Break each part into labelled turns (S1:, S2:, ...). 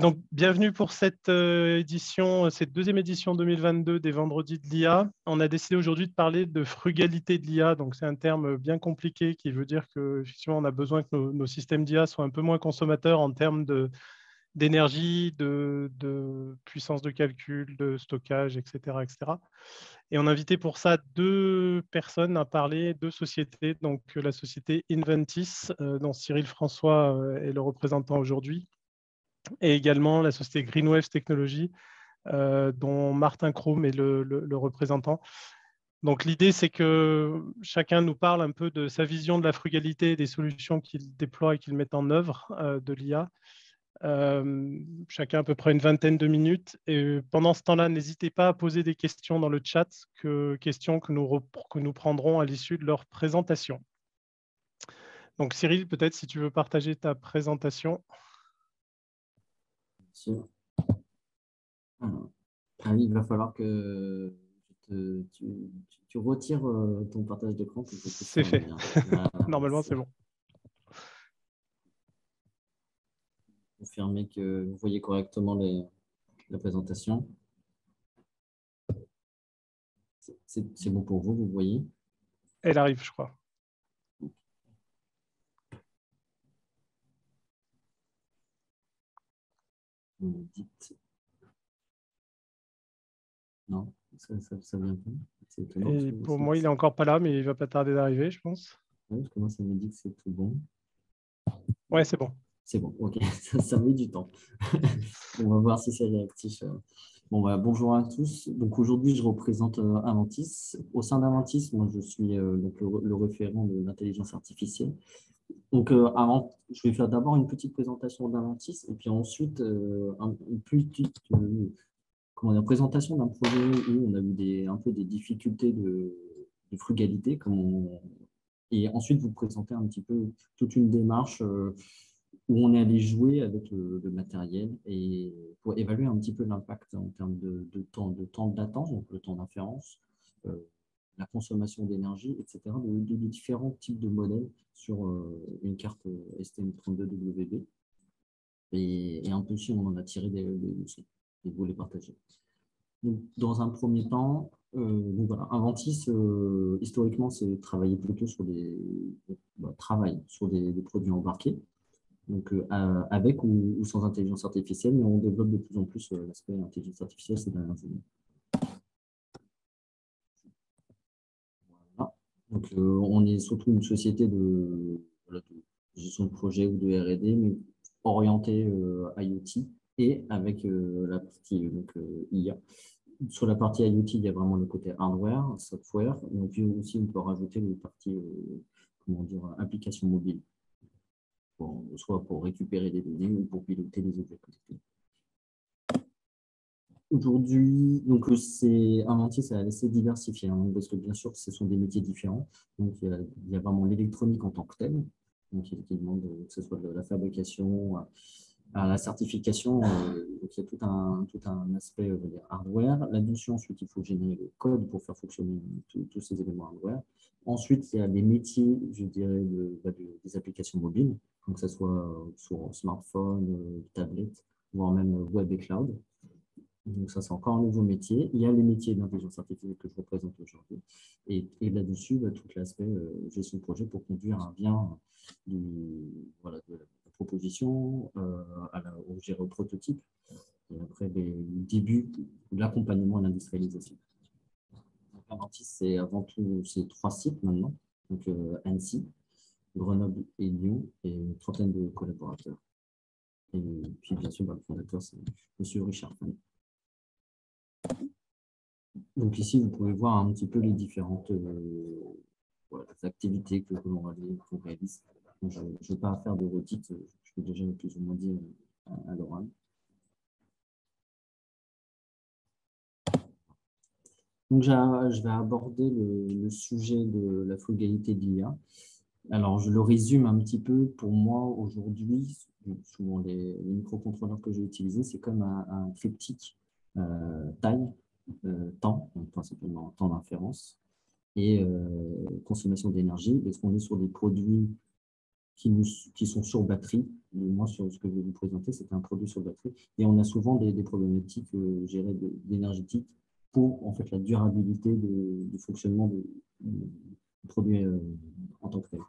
S1: Donc, bienvenue pour cette édition, cette deuxième édition 2022 des Vendredis de l'IA. On a décidé aujourd'hui de parler de frugalité de l'IA. Donc, c'est un terme bien compliqué qui veut dire qu'effectivement, on a besoin que nos systèmes d'IA soient un peu moins consommateurs en termes d'énergie, de puissance de calcul, de stockage, etc., etc. Et on a invité pour ça deux personnes à parler, deux sociétés. Donc, la société Inventis, dont Cyril François est le représentant aujourd'hui, et également la société Greenwaves Technologies, dont Martin Krum est le représentant. Donc l'idée, c'est que chacun nous parle un peu de sa vision de la frugalité et des solutions qu'il déploie et qu'il met en œuvre de l'IA. Chacun à peu près une vingtaine de minutes. Et pendant ce temps-là, n'hésitez pas à poser des questions dans le chat, questions que nous prendrons à l'issue de leur présentation. Donc Cyril, peut-être si tu veux partager ta présentation.
S2: Sûr. Il va falloir que tu retires ton partage d'écran.
S1: C'est fait.
S2: Voilà,
S1: Normalement, c'est bon.
S2: Confirmer que vous voyez correctement la présentation. C'est bon pour vous, vous voyez?
S1: Elle arrive, je crois.
S2: Vous me dites. Non, ça vient pas. C'est étonnant.
S1: Et pour moi, il n'est encore pas là, mais il ne va pas tarder d'arriver, je pense.
S2: Oui, parce que moi, ça me dit que c'est tout bon.
S1: Ouais, c'est bon.
S2: C'est bon, ok, ça met du temps. On va voir si c'est réactif. Bon, bonjour à tous. Donc aujourd'hui, je représente Aventis. Au sein d'Aventis, moi, je suis donc le référent de l'intelligence artificielle. Donc, je vais faire d'abord une petite présentation d'Aventis et puis ensuite une petite présentation d'un projet où on a eu un peu des difficultés de frugalité. Et ensuite, vous présenter un petit peu toute une démarche où on est allé jouer avec le matériel et pour évaluer un petit peu l'impact en termes de temps de latence, donc le temps d'inférence, la consommation d'énergie, etc., de différents types de modèles sur une carte STM32WB. Et un peu si on en a tiré des leçons et vous les partager. Donc, dans un premier temps, donc voilà, Aventis, historiquement, c'est travailler plutôt sur des produits embarqués, donc avec ou sans intelligence artificielle, mais on développe de plus en plus l'aspect intelligence artificielle ces dernières années. Voilà. Donc, on est surtout une société de gestion de projet ou de R&D, mais orientée IoT et avec la partie IA. Sur la partie IoT, il y a vraiment le côté hardware, software, et puis aussi on peut rajouter les parties applications mobiles, soit pour récupérer des données ou pour piloter des objets connectés. Aujourd'hui, donc Aventis, c'est assez diversifié, hein, parce que bien sûr, ce sont des métiers différents. Donc, il y a vraiment l'électronique en tant que telle, donc, qui demande que ce soit de la fabrication à la certification. Donc, il y a tout un aspect hardware. Là-dessus, ensuite, il faut générer le code pour faire fonctionner tous ces éléments hardware. Ensuite, il y a les métiers, je dirais, des applications mobiles, donc que ce soit sur smartphone, tablette, voire même web et cloud. Donc ça, c'est encore un nouveau métier. Il y a les métiers d'intelligence artificielle que je représente aujourd'hui. Et là-dessus, tout l'aspect gestion de projet pour conduire un bien de la proposition au prototype et après le début de l'accompagnement à l'industrialisation. Aventis, c'est avant tout ces 3 sites maintenant, donc Annecy, Grenoble et Lyon, et une trentaine de collaborateurs. Et puis bien sûr, le fondateur, c'est M. Richard Fan. Donc ici, vous pouvez voir un petit peu les différentes activités que l'on réalise. Je ne vais pas faire de redites, je peux déjà plus ou moins dire à l'oral. Donc je vais aborder le sujet de la frugalité de l'IA. Alors je le résume un petit peu. Pour moi, aujourd'hui, souvent les microcontrôleurs que j'ai utilisés, c'est comme un triptyque taille, temps, donc principalement temps d'inférence, et consommation d'énergie, parce qu'on est sur des produits qui sont sur batterie. Moi, sur ce que je vais vous présenter, c'était un produit sur batterie. Et on a souvent des problématiques d'énergétique pour en fait, la durabilité du fonctionnement du produit en tant que tel.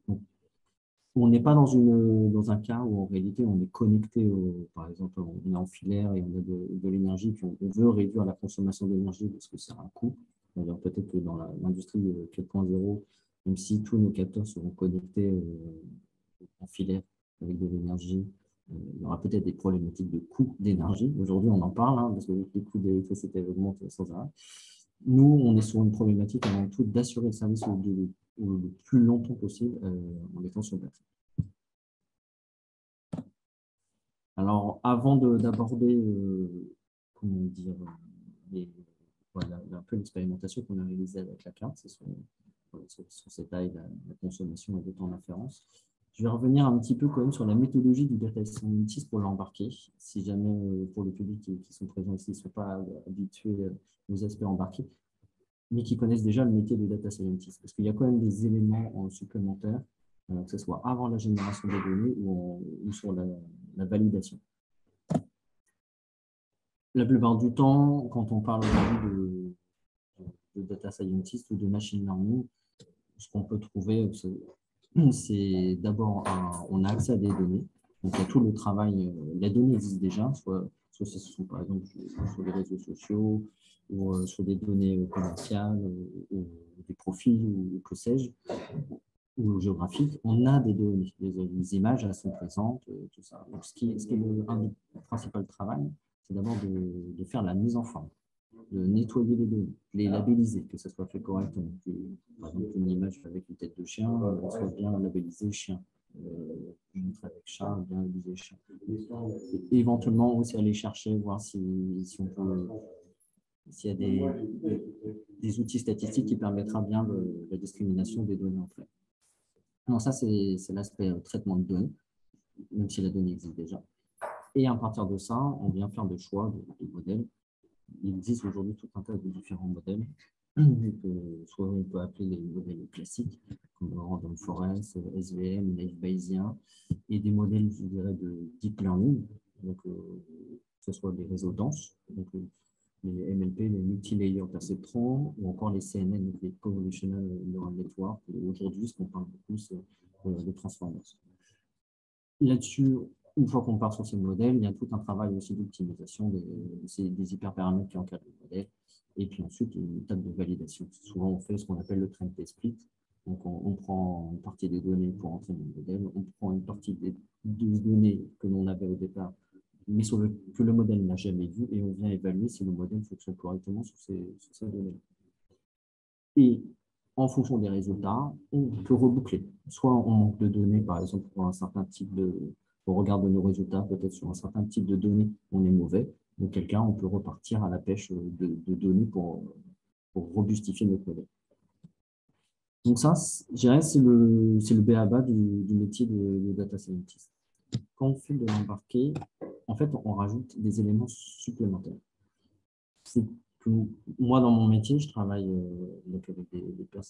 S2: Donc, on n'est pas dans un cas où en réalité on est connecté, par exemple, on est en filaire et on a de l'énergie, puis on veut réduire la consommation d'énergie parce que c'est un coût. Peut-être que dans l'industrie 4.0, même si tous nos capteurs seront connectés en filaire avec de l'énergie, il y aura peut-être des problématiques de coût d'énergie. Aujourd'hui, on en parle, hein, parce que les coûts d'électricité augmentent sans arrêt. Nous, on est sur une problématique avant tout d'assurer le service le plus longtemps possible en étant sur batterie. Alors, avant d'aborder comment dire, voilà, un peu l'expérimentation qu'on a réalisée avec la carte, c'est sur cette taille, la consommation et le temps d'inférence. Je vais revenir un petit peu quand même sur la méthodologie du data scientist pour l'embarquer. Si jamais, pour le public qui sont présents ici, ne sont pas habitués aux aspects embarqués, mais qui connaissent déjà le métier de data scientist. Parce qu'il y a quand même des éléments supplémentaires, que ce soit avant la génération des données ou sur la validation. La plupart du temps, quand on parle aujourd'hui de data scientist ou de machine learning, ce qu'on peut trouver, c'est d'abord, on a accès à des données. Donc, il y a tout le travail, les données existent déjà, soit ce sont par exemple sur les réseaux sociaux ou sur des données commerciales, ou des profils, ou que sais-je, ou géographiques. On a des données, les images, elles sont présentes, tout ça. Donc, ce qui est un des principaux travail, c'est d'abord de faire la mise en forme, de nettoyer les données, les labelliser, que ça soit fait correctement. Par exemple, une image avec une tête de chien, soit bien labellisée chien. Une autre avec chat, bien labellisée chien. Et éventuellement aussi aller chercher, voir si on peut, s'il y a des outils statistiques qui permettra bien la discrimination des données entre elles. Non, ça, c'est l'aspect traitement de données, même si la donnée existe déjà. Et à partir de ça, on vient faire des choix de modèles. Il existe aujourd'hui tout un tas de différents modèles, soit on peut appeler les modèles classiques, comme Random Forest, SVM, Live Bayésien, et des modèles, je dirais, de deep learning, donc, que ce soit des réseaux denses, donc les MLP, les multi-layer perceptrons, ou encore les CNN, donc les convolutional neural network. Aujourd'hui, ce qu'on parle beaucoup, c'est de transformers. Là-dessus, une fois qu'on part sur ces modèles, il y a tout un travail aussi d'optimisation des hyperparamètres qui encadrent le modèle. Et puis ensuite, une étape de validation. Souvent, on fait ce qu'on appelle le train test split. Donc, on prend une partie des données pour entraîner le modèle. On prend une partie des données que l'on avait au départ, mais que le modèle n'a jamais vu. Et on vient évaluer si le modèle fonctionne correctement sur ces données. Et en fonction des résultats, on peut reboucler. Soit on manque de données, par exemple, pour un certain type on regarde nos résultats, peut-être sur un certain type de données, on est mauvais. Donc, quelqu'un, on peut repartir à la pêche de données pour robustifier notre modèle. Donc ça, je dirais, c'est le b.a.-ba du métier de data scientist. Quand on fait de l'embarqué, en fait, on rajoute des éléments supplémentaires. C'est que moi, dans mon métier, je travaille donc avec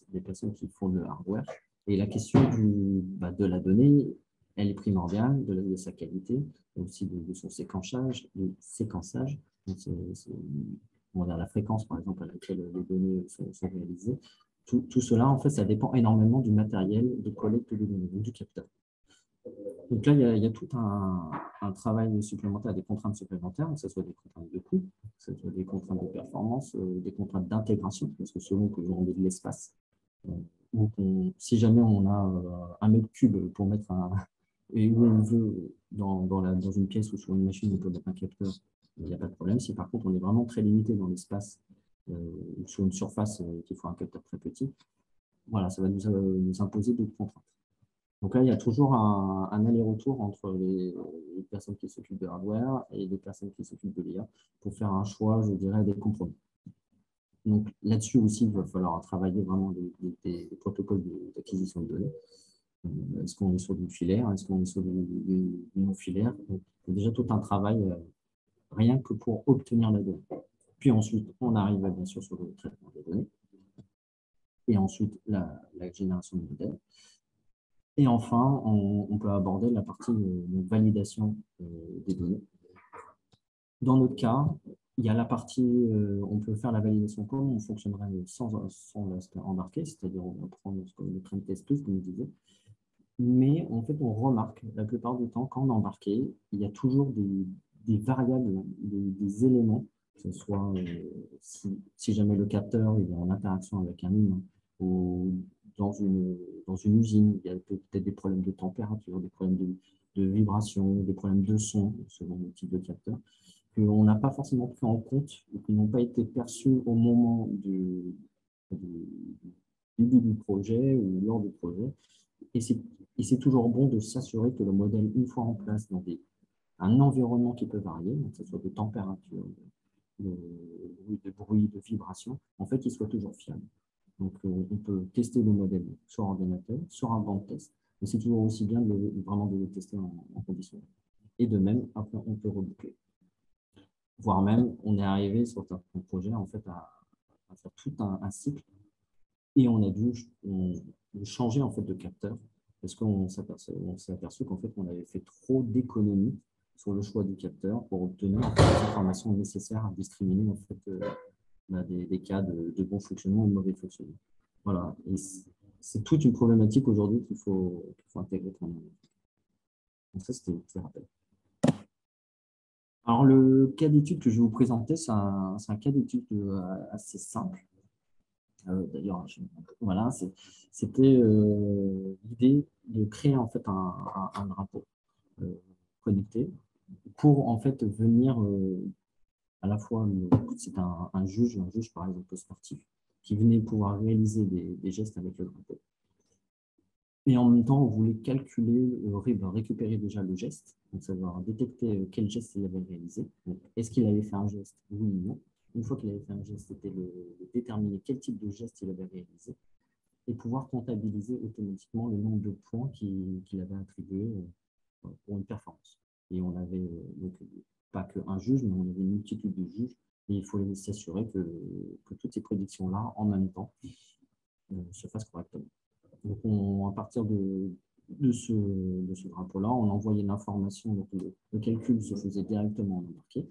S2: des personnes qui font de hardware. Et la question de la donnée, elle est primordiale, de sa qualité, aussi de son séquençage. Donc on a la fréquence, par exemple, à laquelle les données sont réalisées. Tout cela, en fait, ça dépend énormément du matériel de collecte de données, du capteur. Donc là, il y a tout un travail supplémentaire, des contraintes supplémentaires, que ce soit des contraintes de coût, que ce soit des contraintes de performance, des contraintes d'intégration, parce que selon que l'on ait de l'espace, si jamais on a un mètre cube pour mettre et où on veut, dans une pièce ou sur une machine, on peut mettre un capteur, il n'y a pas de problème. Si par contre, on est vraiment très limité dans l'espace ou sur une surface qu'il faut un capteur très petit, voilà, ça va nous imposer d'autres contraintes. Donc là, il y a toujours un aller-retour entre les personnes qui s'occupent de hardware et les personnes qui s'occupent de l'IA pour faire un choix, je dirais, des compromis. Donc là-dessus aussi, il va falloir travailler vraiment des protocoles d'acquisition de données. Est-ce qu'on est sur du filaire? Est-ce qu'on est sur du non-filaire? Donc, déjà tout un travail rien que pour obtenir la donnée. Puis ensuite, on arrive bien sûr sur le traitement des données. Et ensuite, la génération de modèles. Et enfin, on peut aborder la partie de validation des données. Dans notre cas, il y a la partie, on peut faire la validation comme on fonctionnerait sans l'aspect embarqué, c'est-à-dire on va prendre le train test case, comme je disais. Mais en fait, on remarque la plupart du temps, quand on est embarqué, il y a toujours des variables, des éléments, que ce soit si jamais le capteur il est en interaction avec un humain ou dans une usine, il y a peut-être des problèmes de température, des problèmes de vibration, des problèmes de son, selon le type de capteur, qu'on n'a pas forcément pris en compte ou qui n'ont pas été perçus au moment du début du projet ou lors du projet. Et c'est toujours bon de s'assurer que le modèle, une fois en place dans un environnement qui peut varier, donc que ce soit de température, de bruit, de vibration, en fait, il soit toujours fiable. Donc, on peut tester le modèle sur ordinateur, sur un banc de test, mais c'est toujours aussi bien vraiment de le tester en conditions. Et de même, après, on peut reboucler. Voire même, on est arrivé sur certains projets en fait, à faire tout un cycle et on a dû changer en fait, de capteur parce qu'on s'est aperçu qu'en fait, on avait fait trop d'économies sur le choix du capteur pour obtenir en fait, les informations nécessaires à discriminer en fait, des cas de bon fonctionnement ou de mauvais fonctionnement. Voilà. Et c'est toute une problématique aujourd'hui qu'il faut intégrer. Donc ça, c'était un rappel. Alors, le cas d'étude que je vais vous présenter, c'est un cas d'étude assez simple. D'ailleurs, voilà, c'était l'idée de créer en fait un drapeau connecté pour en fait venir à la fois, c'est un juge par exemple sportif, qui venait pouvoir réaliser des gestes avec le drapeau. Et en même temps, on voulait calculer, récupérer déjà le geste, donc savoir détecter quel geste il avait réalisé. Est-ce qu'il avait fait un geste? Oui ou non. Une fois qu'il avait fait un geste, c'était de déterminer quel type de geste il avait réalisé et pouvoir comptabiliser automatiquement le nombre de points qu'il avait attribués pour une performance. Et on avait donc pas qu'un juge, mais on avait une multitude de juges. Et il faut s'assurer que toutes ces prédictions-là, en même temps, se fassent correctement. Donc, à partir de ce drapeau-là, on envoyait l'information. Donc, le calcul se faisait directement en embarqué.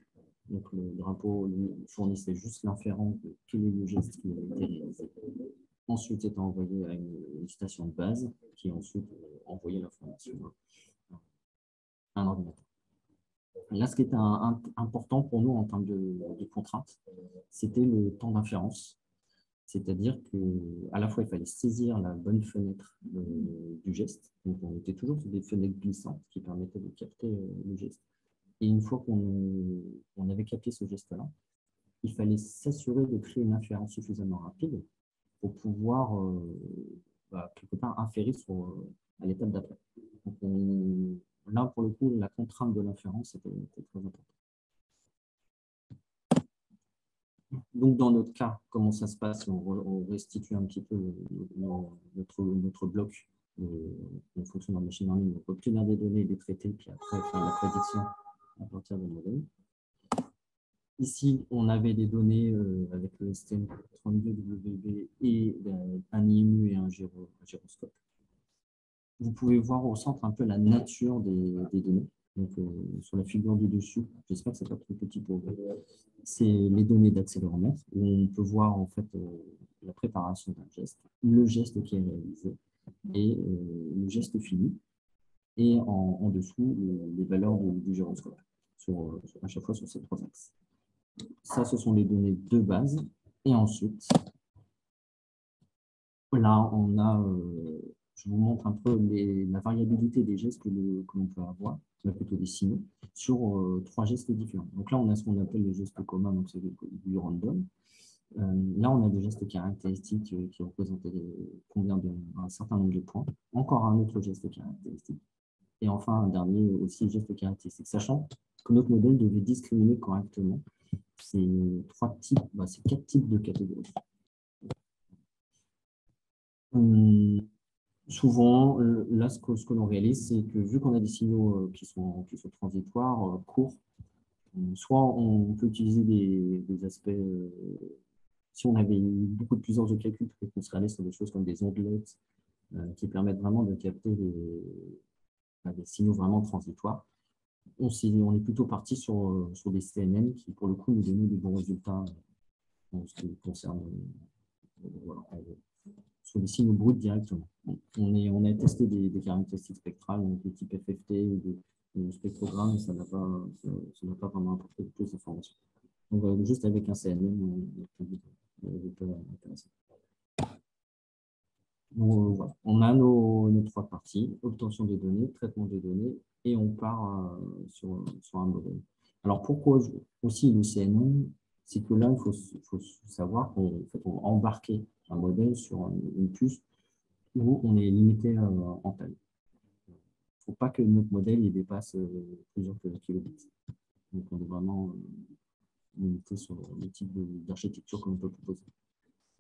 S2: Donc, le drapeau fournissait juste l'inférence de quel est le geste qui a été réalisé. Ensuite, est envoyé à une station de base qui ensuite envoyait l'information à un ordinateur. Là, ce qui était important pour nous en termes de contraintes, c'était le temps d'inférence. C'est-à-dire qu'à la fois, il fallait saisir la bonne fenêtre du geste. Donc, on était toujours sur des fenêtres glissantes qui permettaient de capter le geste. Et une fois qu'on avait capté ce geste-là, il fallait s'assurer de créer une inférence suffisamment rapide pour pouvoir, quelque part, inférer à l'étape d'après. Donc, là, pour le coup, la contrainte de l'inférence était très importante. Donc, dans notre cas, comment ça se passe? On restitue un petit peu notre bloc de fonctionnement de machine learning, donc obtenir des données, les traiter, puis après faire la prédiction à partir des modèles. Ici, on avait des données avec le STM32WB et un IMU et un gyroscope. Vous pouvez voir au centre un peu la nature des données. Donc, sur la figure du dessus, j'espère que ce n'est pas trop petit pour vous. C'est les données d'accéléromètre où on peut voir en fait la préparation d'un geste, le geste qui est réalisé et le geste fini. Et en dessous, les valeurs du gyroscope, à chaque fois sur ces trois axes. Ça, ce sont les données de base. Et ensuite, là, on a, je vous montre un peu la variabilité des gestes que l'on peut avoir, plutôt des signaux, sur trois gestes différents. Donc là, on a ce qu'on appelle les gestes communs, donc c'est du random. Là, on a des gestes caractéristiques qui représentent combien un certain nombre de points. Encore un autre geste caractéristique. Et enfin, un dernier aussi geste caractéristique, sachant que notre modèle devait discriminer correctement ces quatre types de catégories. Souvent, là, ce que l'on réalise, c'est que vu qu'on a des signaux qui sont transitoires, courts, soit on peut utiliser des aspects, si on avait beaucoup de puissance de calcul, peut-être qu'on serait allé sur des choses comme des ondelettes qui permettent vraiment de capter des signaux vraiment transitoires. On est plutôt parti sur des CNN qui, pour le coup, nous donnaient des bons résultats en ce qui concerne voilà, sur des signaux bruts directement. On a testé des caractéristiques spectrales, donc de type FFT ou de spectrogramme, et ça n'a pas vraiment apporté de plus d'informations. Donc, juste avec un CNN, on a des résultats intéressants. Donc, voilà. On a nos trois parties, obtention des données, traitement des données, et on part sur un modèle. Alors, pourquoi aussi le CNN? C'est que là, il faut savoir qu'on va embarquer un modèle sur une puce où on est limité en taille. Il ne faut pas que notre modèle il dépasse plusieurs kilobits. Donc, on est vraiment limité sur le type d'architecture qu'on peut proposer.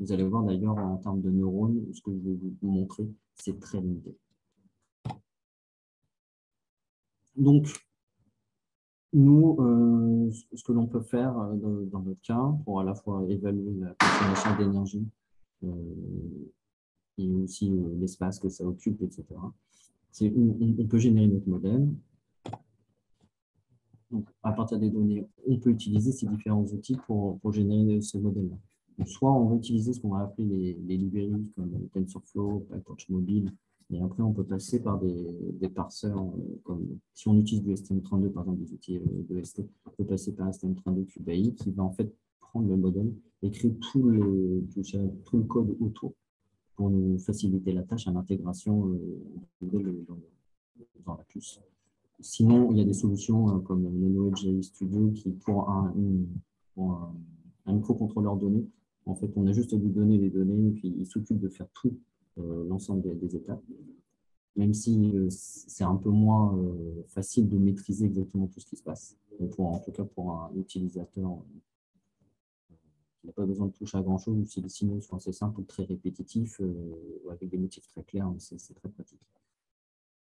S2: Vous allez voir d'ailleurs en termes de neurones, ce que je vais vous montrer, c'est très limité. Donc, nous, ce que l'on peut faire dans notre cas, pour à la fois évaluer la consommation d'énergie et aussi l'espace que ça occupe, etc., c'est on peut générer notre modèle. Donc, à partir des données, on peut utiliser ces différents outils pour générer ce modèle-là. Soit on va utiliser ce qu'on va appeler les librairies comme TensorFlow, PyTorch Mobile, et après on peut passer par des parseurs, comme si on utilise du STM32, par exemple des outils de ST, on peut passer par STM32 CubeAI qui va en fait prendre le modèle et créer tout le code autour pour nous faciliter la tâche à l'intégration dans la puce. Sinon, il y a des solutions comme NanoEdge Studio qui, pour un microcontrôleur donné, en fait, on a juste à lui donner les données et puis il s'occupe de faire tout l'ensemble des étapes. Même si c'est un peu moins facile de maîtriser exactement tout ce qui se passe. En tout cas, pour un utilisateur qui n'a pas besoin de toucher à grand-chose, ou si les signaux sont assez simples ou très répétitifs, ou avec des motifs très clairs, c'est très pratique.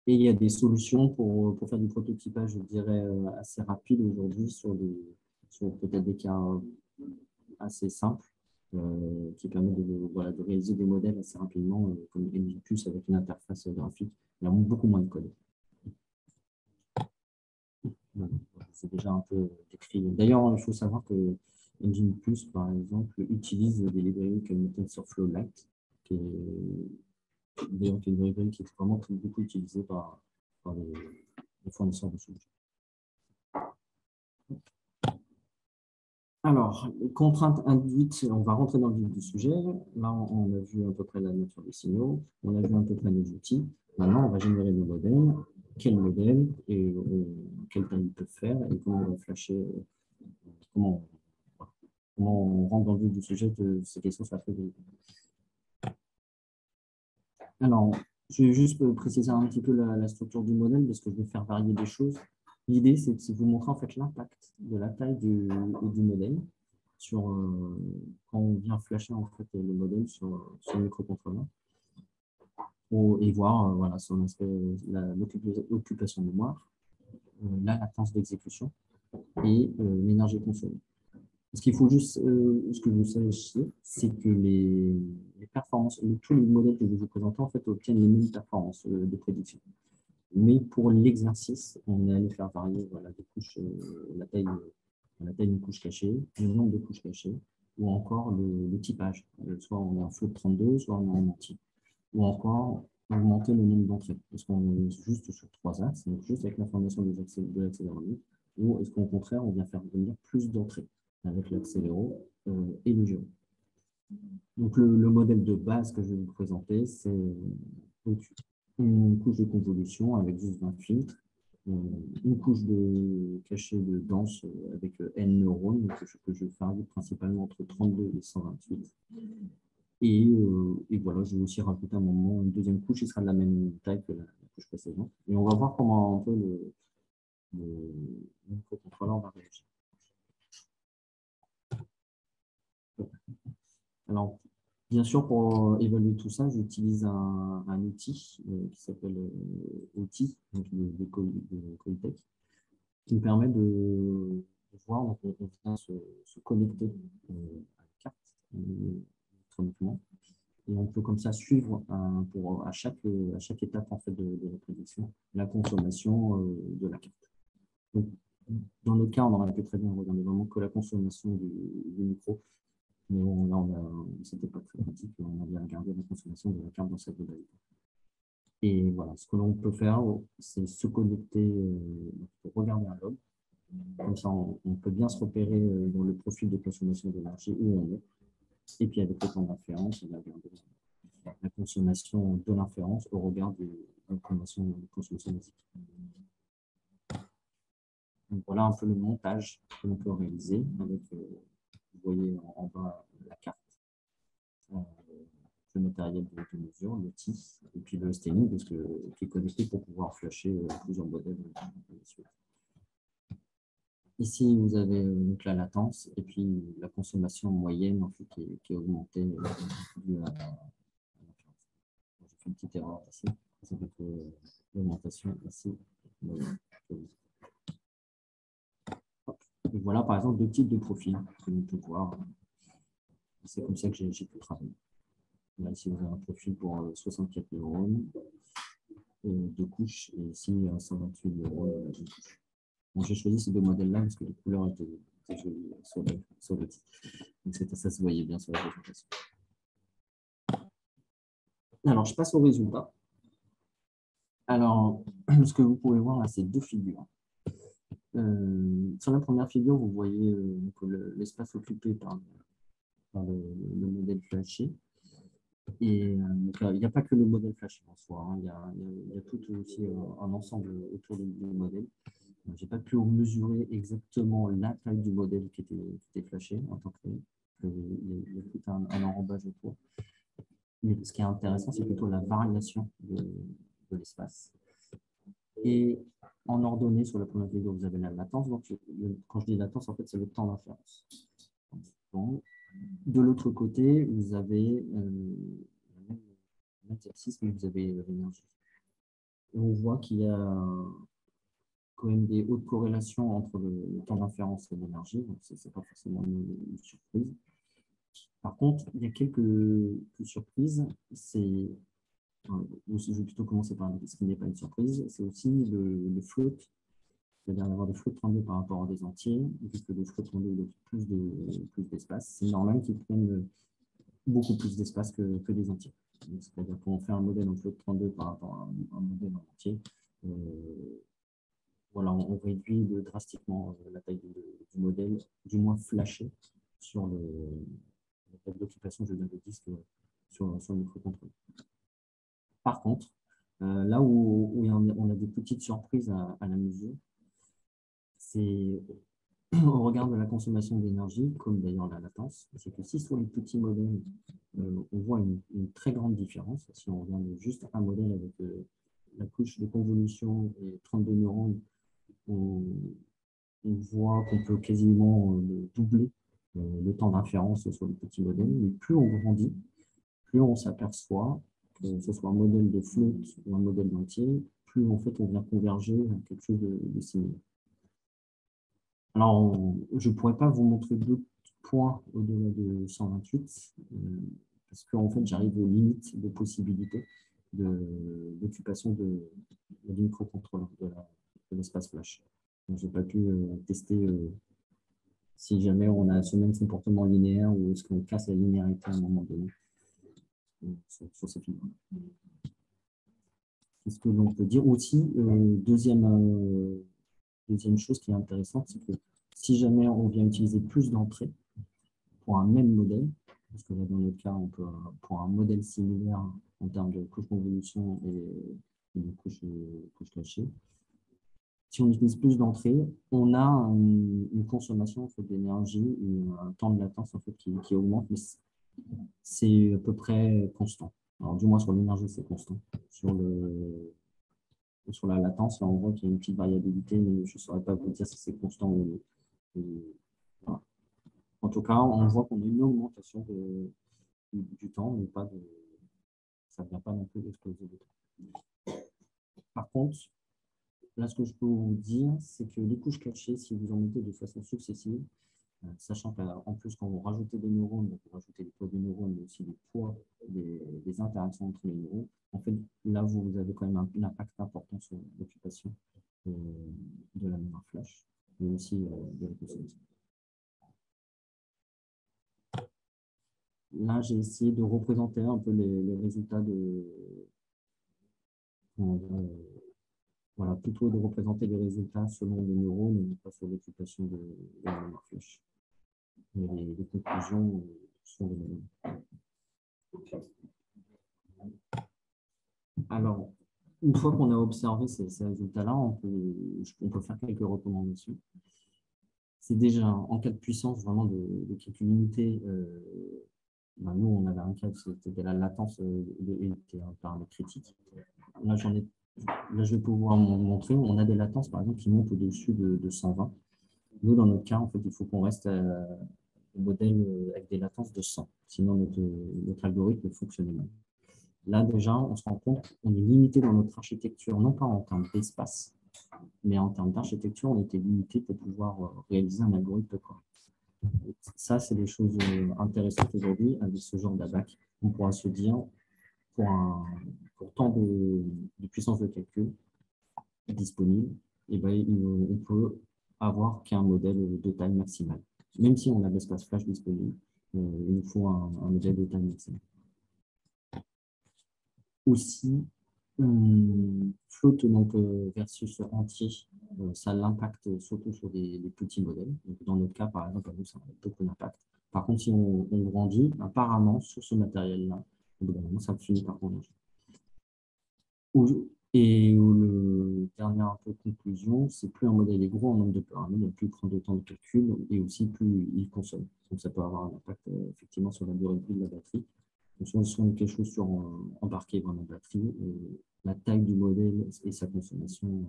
S2: Et il y a des solutions pour faire du prototypage, je dirais, assez rapide aujourd'hui sur peut-être des cas assez simples qui permettent de réaliser des modèles assez rapidement, comme NGPus avec une interface graphique. Il y a beaucoup moins de code. C'est déjà un peu décrit. D'ailleurs, il faut savoir que Engine Plus, par exemple, utilise des librairies comme TensorFlow Lite, qui est une librairie qui est vraiment beaucoup utilisée par les fournisseurs de solutions. Alors, contraintes induites, on va rentrer dans le vif du sujet. Là, on a vu à peu près la nature des signaux, on a vu à peu près nos outils. Maintenant, on va générer nos modèles. Quel modèle et quel taille ils peuvent faire et comment on va flasher, comment on rentre dans le vif du sujet de ces questions sur la feuille de. Alors, je vais juste préciser un petit peu la structure du modèle parce que je vais faire varier des choses. L'idée, c'est de vous montrer en fait l'impact de la taille du modèle sur quand on vient flasher en fait le modèle sur le microcontrôleur et voir voilà, son aspect, l'occupation de mémoire, la latence d'exécution et l'énergie consommée. Ce qu'il faut juste, ce que vous sachiez, c'est que les performances, tous les modèles que je vais vous présenter en fait obtiennent les mêmes performances de prédiction. Mais pour l'exercice, on est allé faire varier voilà, des couches, la taille d'une couche cachée, le nombre de couches cachées, ou encore le typage. Soit on est en float 32, soit on est en entier. Ou encore augmenter le nombre d'entrées. Est-ce qu'on est juste sur 3 axes, donc juste avec l'information de l'accéléromètre, ou est-ce qu'au contraire, on vient faire venir plus d'entrées avec l'accéléro et le gyro. Donc le modèle de base que je vais vous présenter, c'est une couche de convolution avec juste 20 filtres, une couche de cachée de dense avec N neurones, que je varie principalement entre 32 et 128. Et voilà, je vais aussi rajouter un moment une deuxième couche qui sera de la même taille que la couche précédente. Et on va voir comment un peu le microcontrôleur va réagir. Alors, bien sûr, pour évaluer tout ça, j'utilise un outil qui s'appelle OTI, donc de Coitech, qui me permet de voir, donc on vient se connecter à la carte électroniquement. Et on peut comme ça suivre à chaque étape en fait, de la prédiction la consommation de la carte. Donc, dans notre cas, on aurait pu très bien regarder vraiment que la consommation du micro, mais bon, là, c'était pas très pratique. On a bien regardé la consommation de la carte dans sa globalité. Et voilà, ce que l'on peut faire, c'est se connecter pour regarder un log. Comme ça, on peut bien se repérer dans le profil de consommation d'énergie où on est. Et puis, avec le temps d'inférence, on va regarder la consommation de l'inférence au regard de la consommation basique. Donc, voilà un peu le montage que l'on peut réaliser avec, vous voyez en bas la carte, le matériel de mesure, l'outil, et puis le staining qui est connecté pour pouvoir flasher plusieurs modèles. Ici, vous avez donc la latence et puis la consommation moyenne en fait, qui est augmentée due à l'inférence. J'ai fait une petite erreur ici. C'est plutôt l'augmentation ici. Et voilà, par exemple, deux types de profils que l'on peut voir. C'est comme ça que j'ai pu travailler. Là, ici, vous avez un profil pour 64 neurones, deux couches, et ici, 128 neurones, deux couches. Bon, j'ai choisi ces deux modèles-là parce que les couleurs étaient jolies sur le titre. Donc, ça se voyait bien sur la présentation. Alors, je passe au résultat. Alors, ce que vous pouvez voir là, c'est deux figures. Sur la première figure, vous voyez l'espace occupé par le modèle flashé. Et il n'y a pas que le modèle flashé en soi, hein. Il y a tout aussi un ensemble autour du modèle. Je n'ai pas pu mesurer exactement la taille du modèle qui était flashé en tant que tel. Il y a tout un enrobage autour. Mais ce qui est intéressant, c'est plutôt la variation de l'espace. Et en ordonnée, sur la première figure, vous avez la latence. Donc, quand je dis latence, en fait, c'est le temps d'inférence. De l'autre côté, vous avez le même exercice, mais vous avez l'énergie. Et on voit qu'il y a quand même des hautes corrélations entre le temps d'inférence et l'énergie. Donc, ce n'est pas forcément une surprise. Par contre, il y a quelques surprises. Je vais plutôt commencer par ce qui n'est pas une surprise. C'est aussi le float. C'est-à-dire d'avoir des flottes 32 par rapport à des entiers, puisque les flottes 32 ont plus d'espace. C'est normal qu'ils prennent beaucoup plus d'espace que des entiers. C'est-à-dire qu'on fait un modèle en flotte 32 par rapport à un modèle en entier, voilà, on réduit drastiquement la taille du modèle, du moins flashé, sur la table d'occupation de disque sur le microcontrôleur. Par contre, là où on a des petites surprises à la mesure, c'est au regard de la consommation d'énergie, comme d'ailleurs la latence, c'est que si sur les petits modèles, on voit une très grande différence, si on regarde juste un modèle avec la couche de convolution et 32 neurones, on voit qu'on peut quasiment doubler le temps d'inférence sur les petits modèles, mais plus on grandit, plus on s'aperçoit, que ce soit un modèle de float ou un modèle d'entier, plus en fait on vient converger à quelque chose de similaire. Alors, je ne pourrais pas vous montrer d'autres points au-delà de 128, parce qu'en fait, j'arrive aux limites de possibilités d'occupation du microcontrôleur, de l'espace flash. Donc, je n'ai pas pu tester si jamais on a ce même comportement linéaire ou est-ce qu'on casse la linéarité à un moment donné sur ces figures. Qu'est-ce que l'on peut dire aussi, deuxième chose qui est intéressante, c'est que si jamais on vient utiliser plus d'entrées pour un même modèle, parce que là, dans le cas, on peut, pour un modèle similaire en termes de couche convolution et de couche cachée, si on utilise plus d'entrées, on a une consommation d'énergie et un temps de latence en fait, qui augmente, mais c'est à peu près constant. Alors, du moins, sur l'énergie, c'est constant. Sur la latence, là, on voit qu'il y a une petite variabilité, mais je ne saurais pas vous dire si c'est constant ou voilà. En tout cas, on voit qu'on a une augmentation du temps, mais ça ne vient pas non plus d'exploser le temps. Par contre, là, ce que je peux vous dire, c'est que les couches cachées, si vous en mettez de façon successive, sachant qu'en plus, quand vous rajoutez des neurones, vous rajoutez les poids des neurones, mais aussi les poids des interactions entre les neurones. En fait, là, vous avez quand même un impact important sur l'occupation de la mémoire flash, mais aussi de la consommation. Là, j'ai essayé de représenter un peu les résultats voilà, plutôt de représenter les résultats selon les neurones et non pas sur l'occupation de la mémoire flash. Et les conclusions sont les mêmes. Alors, une fois qu'on a observé ces résultats-là, on peut faire quelques recommandations. C'est déjà, en cas de puissance vraiment de calcul limité, nous, on avait un cas, c'était la latence était un paramètre critique. Là, je vais pouvoir montrer, on a des latences, par exemple, qui montent au-dessus de 120. Nous, dans notre cas, en fait, il faut qu'on reste au modèle avec des latences de 100. Sinon, notre algorithme fonctionne mal. Là, déjà, on se rend compte qu'on est limité dans notre architecture, non pas en termes d'espace, mais en termes d'architecture, on était limité pour pouvoir réaliser un algorithme correct. Ça, c'est des choses intéressantes aujourd'hui avec ce genre d'abac. On pourra se dire, pour tant de puissance de calcul disponible, eh ben, on peut avoir qu'un modèle de taille maximale. Même si on a de l'espace flash disponible, il nous faut un modèle de taille maximale. Aussi, float donc, versus entier, ça a l'impact surtout sur des petits modèles. Donc, dans notre cas, par exemple, à nous, ça a beaucoup d'impact. Par contre, si on grandit, apparemment, sur ce matériel-là, ça finit par converger. Et la dernière conclusion, c'est plus un modèle est gros en nombre de paramètres, plus il prend de temps de calcul et aussi plus il consomme. Donc, ça peut avoir un impact effectivement sur la durée de vie de la batterie. Donc, si on a quelque chose sur embarqué dans la batterie, la taille du modèle et sa consommation.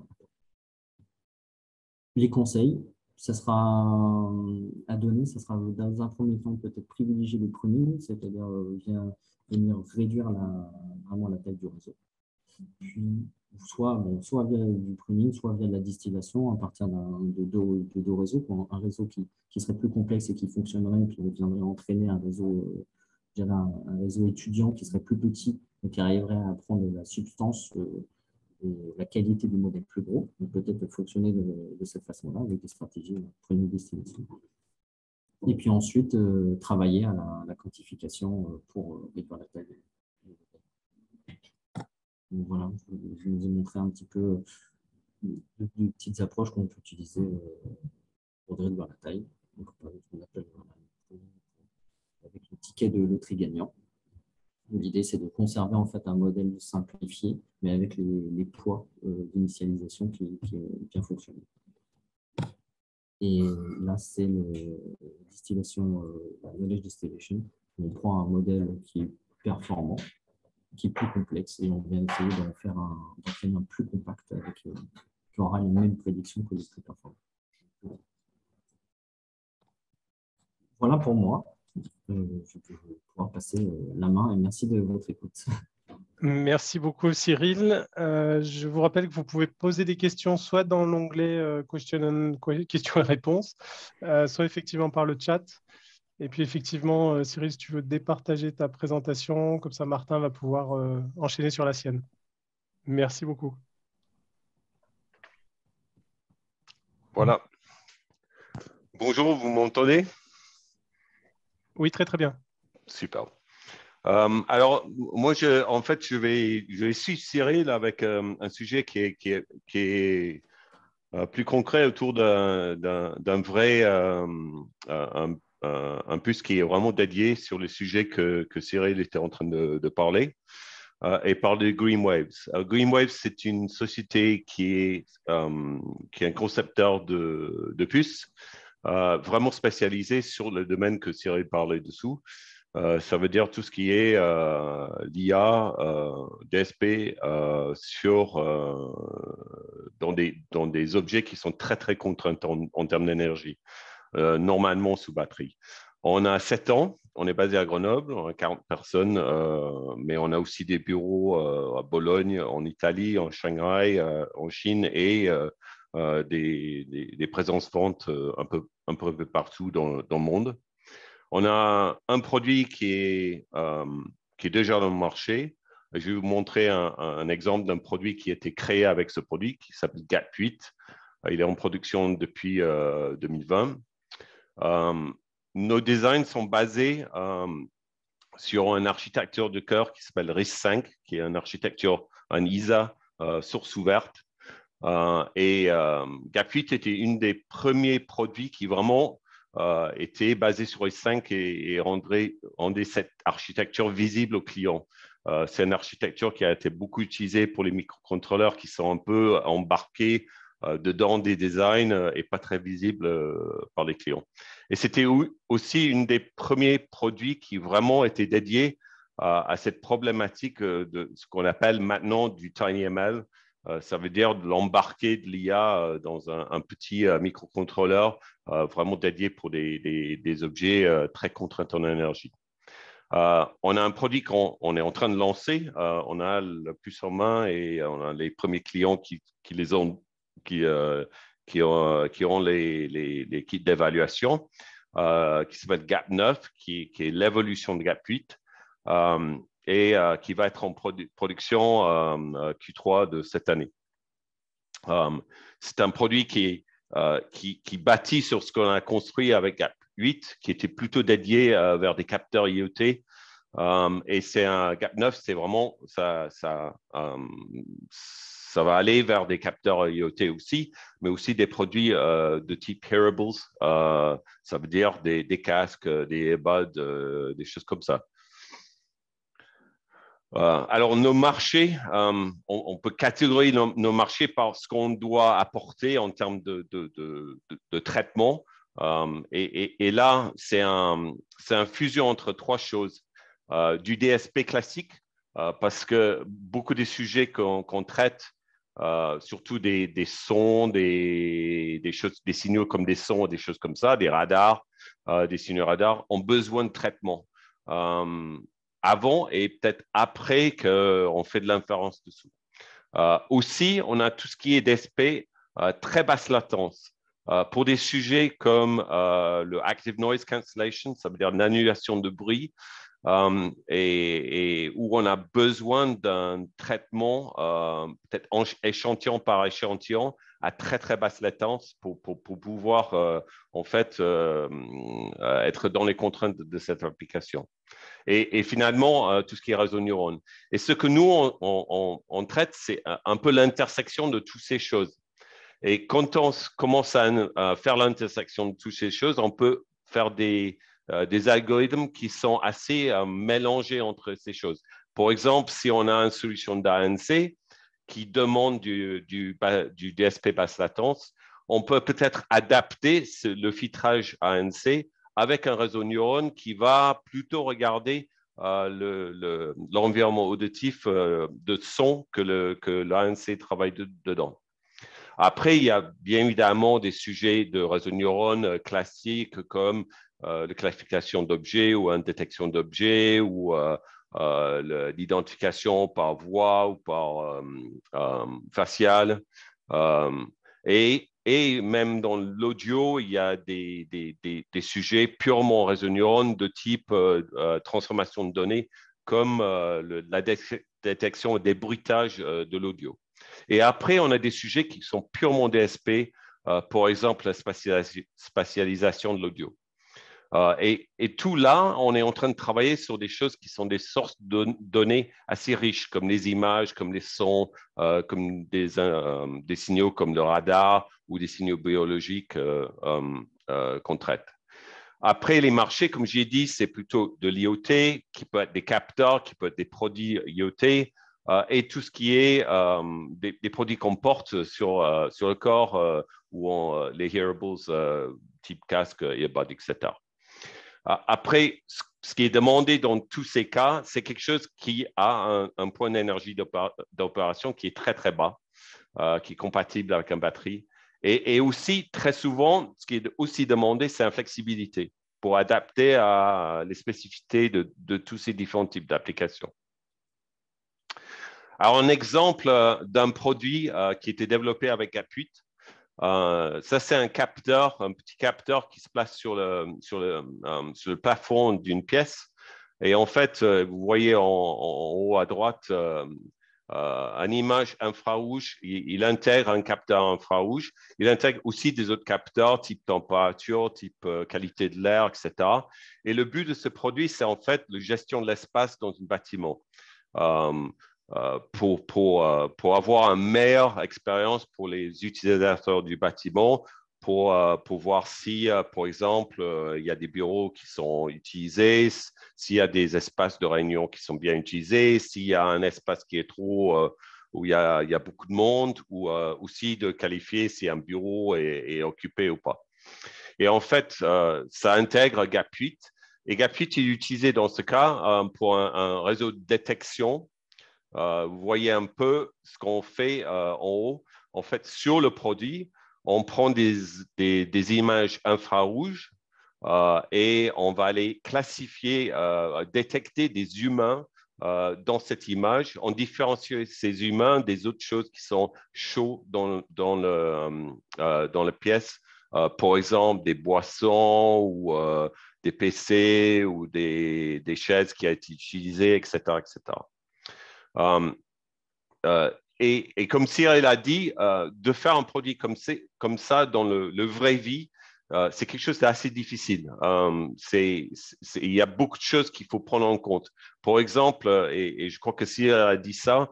S2: Les conseils, ça sera à donner, ça sera dans un premier temps peut-être privilégier les premiers, c'est-à-dire venir réduire vraiment la taille du réseau. Puis, soit via du pruning, soit via de la distillation à partir de deux réseaux. Un réseau qui serait plus complexe et qui fonctionnerait, puis on viendrait entraîner un réseau, un réseau étudiant qui serait plus petit et qui arriverait à prendre la substance et la qualité du modèle plus gros. Donc peut-être fonctionner de cette façon-là avec des stratégies de pruning distillation. Et puis ensuite, travailler à la quantification pour réduire la taille. Donc voilà, je vous ai montré un petit peu de petites approches qu'on peut utiliser pour réduire la taille. Donc, on appelle avec le ticket de loterie gagnant. L'idée, c'est de conserver en fait un modèle simplifié, mais avec les poids d'initialisation qui bien fonctionnent. Et là, c'est distillation, knowledge distillation. On prend un modèle qui est performant, qui est plus complexe et on vient essayer d'en faire un plus compact qui aura les mêmes prédictions que les plus performants. Voilà pour moi. Je vais pouvoir passer la main et merci de votre écoute.
S1: Merci beaucoup, Cyril. Je vous rappelle que vous pouvez poser des questions soit dans l'onglet questions et réponses, soit effectivement par le chat. Et puis effectivement, Cyril, si tu veux départager ta présentation, comme ça Martin va pouvoir enchaîner sur la sienne. Merci beaucoup.
S3: Voilà. Bonjour, vous m'entendez?
S1: Oui, très très bien.
S3: Super. Alors, moi, en fait, je vais suivre Cyril avec un sujet qui est plus concret autour d'un vrai un puce qui est vraiment dédié sur le sujet que Cyril était en train de parler et parler de GreenWaves. GreenWaves, c'est une société qui est un concepteur de puces vraiment spécialisé sur le domaine que Cyril parlait dessous. Ça veut dire tout ce qui est l'IA, DSP dans des objets qui sont très, très contraints en termes d'énergie, normalement sous batterie. On a 7 ans, on est basé à Grenoble, on a 40 personnes, mais on a aussi des bureaux à Bologne, en Italie, en Shanghai, en Chine et des présences ventes un peu partout dans le monde. On a un produit qui qui est déjà dans le marché. Je vais vous montrer un exemple d'un produit qui a été créé avec ce produit, qui s'appelle GAP8. Il est en production depuis 2020. Nos designs sont basés sur une architecture de cœur qui s'appelle RISC-V, qui est une architecture, un ISA, source ouverte. Et GAP8 était une des premiers produits qui vraiment était basé sur RISC-V et rendait cette architecture visible aux clients. C'est une architecture qui a été beaucoup utilisée pour les microcontrôleurs qui sont un peu embarqués dedans des designs et pas très visibles par les clients. Et c'était aussi une des premiers produits qui vraiment était dédié à cette problématique de ce qu'on appelle maintenant du TinyML. Ça veut dire de l'embarquer de l'IA dans un petit microcontrôleur vraiment dédié pour des objets très contraints en énergie. On a un produit qu'on est en train de lancer. On a le plus en main et on a les premiers clients qui ont les kits d'évaluation, qui s'appelle GAP9, qui est l'évolution de GAP8, et qui va être en production Q3 de cette année. C'est un produit qui bâtit sur ce qu'on a construit avec GAP8, qui était plutôt dédié vers des capteurs IoT. Et c'est un GAP9, c'est vraiment ça va aller vers des capteurs IoT aussi, mais aussi des produits de type hearables. Ça veut dire des casques, des earbuds, des choses comme ça. Alors, nos marchés, on peut catégoriser nos marchés par ce qu'on doit apporter en termes de traitement. Et là, c'est un fusion entre trois choses. Du DSP classique, parce que beaucoup des sujets qu'on traite, surtout des sons, des signaux comme des sons, des choses comme ça, des radars, des signaux radars, ont besoin de traitement. Avant et peut-être après qu'on fait de l'inférence dessous. Aussi, on a tout ce qui est DSP, très basse latence. Pour des sujets comme le Active Noise Cancellation, ça veut dire l'annulation de bruit, et où on a besoin d'un traitement, peut-être échantillon par échantillon, à très, très basse latence pour pouvoir, en fait, être dans les contraintes de cette application. Et finalement, tout ce qui est réseau neurone. Et ce que nous, on traite, c'est un peu l'intersection de toutes ces choses. Et quand on commence à faire l'intersection de toutes ces choses, on peut faire des algorithmes qui sont assez mélangés entre ces choses. Par exemple, si on a une solution d'ANC qui demande du DSP basse latence, on peut peut-être adapter le filtrage ANC avec un réseau neurone qui va plutôt regarder l'environnement auditif de son que l'ANC travaille dedans. Après, il y a bien évidemment des sujets de réseau neurone classiques comme la classification d'objets ou une détection d'objets ou l'identification par voix ou par faciale. Et même dans l'audio, il y a des sujets purement réseau neurone de type transformation de données comme la détection des bruitages de l'audio. Et après, on a des sujets qui sont purement DSP, par exemple la spatialisation de l'audio. Et tout là, on est en train de travailler sur des choses qui sont des sources de données assez riches, comme les images, comme les sons, comme des signaux comme le radar ou des signaux biologiques qu'on traite. Après, les marchés, comme j'ai dit, c'est plutôt de l'IoT, qui peut être des capteurs, qui peut être des produits IoT, et tout ce qui est des produits qu'on porte sur le corps ou les hearables type casque, earbud, etc. Après, ce qui est demandé dans tous ces cas, c'est quelque chose qui a un point d'énergie d'opération qui est très, très bas, qui est compatible avec une batterie. Et aussi, très souvent, ce qui est aussi demandé, c'est la flexibilité pour adapter à les spécificités de tous ces différents types d'applications. Alors, un exemple d'un produit qui a été développé avec GAP8, ça, c'est un capteur, un petit capteur qui se place sur le plafond d'une pièce Et en fait, vous voyez en haut à droite une image infrarouge. Il intègre un capteur infrarouge. Il intègre aussi des autres capteurs, type température, type qualité de l'air, etc. Et le but de ce produit, c'est en fait la gestion de l'espace dans un bâtiment. Pour avoir une meilleure expérience pour les utilisateurs du bâtiment, pour voir si, par exemple, il y a des bureaux qui sont utilisés, s'il y a des espaces de réunion qui sont bien utilisés, s'il y a un espace qui est trop, où il y a beaucoup de monde, ou aussi de qualifier si un bureau est occupé ou pas. Et en fait, ça intègre GAP8. Et GAP8 est utilisé dans ce cas pour un réseau de détection. Vous voyez un peu ce qu'on fait en haut. En fait, sur le produit, on prend des images infrarouges et on va aller classifier, détecter des humains dans cette image. On différencie ces humains des autres choses qui sont chaudes dans la pièce. Par exemple, des boissons ou des PC ou des chaises qui ont été utilisées, etc., etc. Et comme Cyril a dit, de faire un produit comme ça dans le vrai vie, c'est quelque chose d'assez difficile. Il y a beaucoup de choses qu'il faut prendre en compte. Par exemple, et je crois que Cyril a dit ça,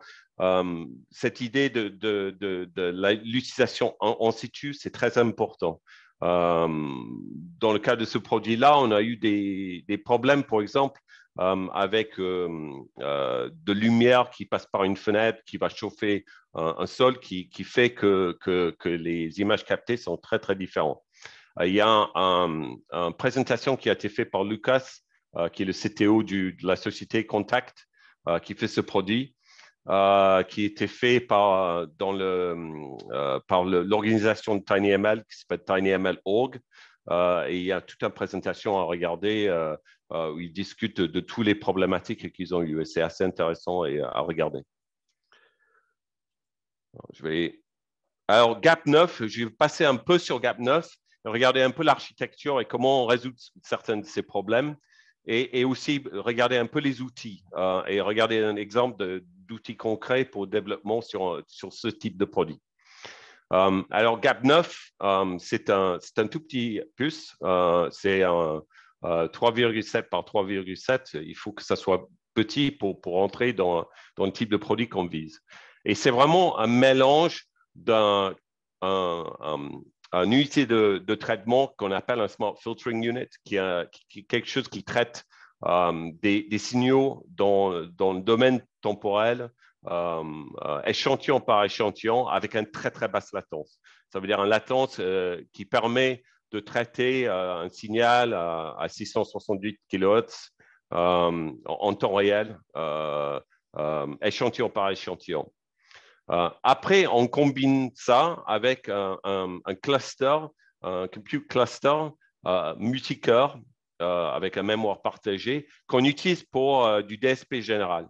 S3: cette idée de l'utilisation en situ, c'est très important. Dans le cas de ce produit-là, on a eu des problèmes, par exemple, avec de lumière qui passe par une fenêtre, qui va chauffer un sol, qui fait que les images captées sont très, très différentes. Il y a une présentation qui a été faite par Lucas, qui est le CTO de la société Contact, qui fait ce produit, qui a été fait par l'organisation de TinyML, qui s'appelle TinyML.org. Et il y a toute une présentation à regarder où ils discutent de toutes les problématiques qu'ils ont eues. Et c'est assez intéressant à regarder. Alors, GAP 9, je vais passer un peu sur GAP 9, regarder un peu l'architecture et comment on résout certains de ces problèmes. Et aussi regarder un peu les outils et regarder un exemple d'outils concrets pour le développement sur ce type de produit. Alors, GAP 9, c'est un tout petit puce. C'est un 3,7 par 3,7. Il faut que ça soit petit pour entrer dans le type de produit qu'on vise. Et c'est vraiment un mélange d'une unité de traitement qu'on appelle un Smart Filtering Unit, qui est quelque chose qui traite des signaux dans le domaine temporel, échantillon par échantillon, avec une très, très basse latence. Ça veut dire une latence qui permet de traiter un signal à 668 kHz en temps réel, échantillon par échantillon. Après, on combine ça avec un cluster, un compute cluster multicœur avec un mémoire partagée qu'on utilise pour du DSP général.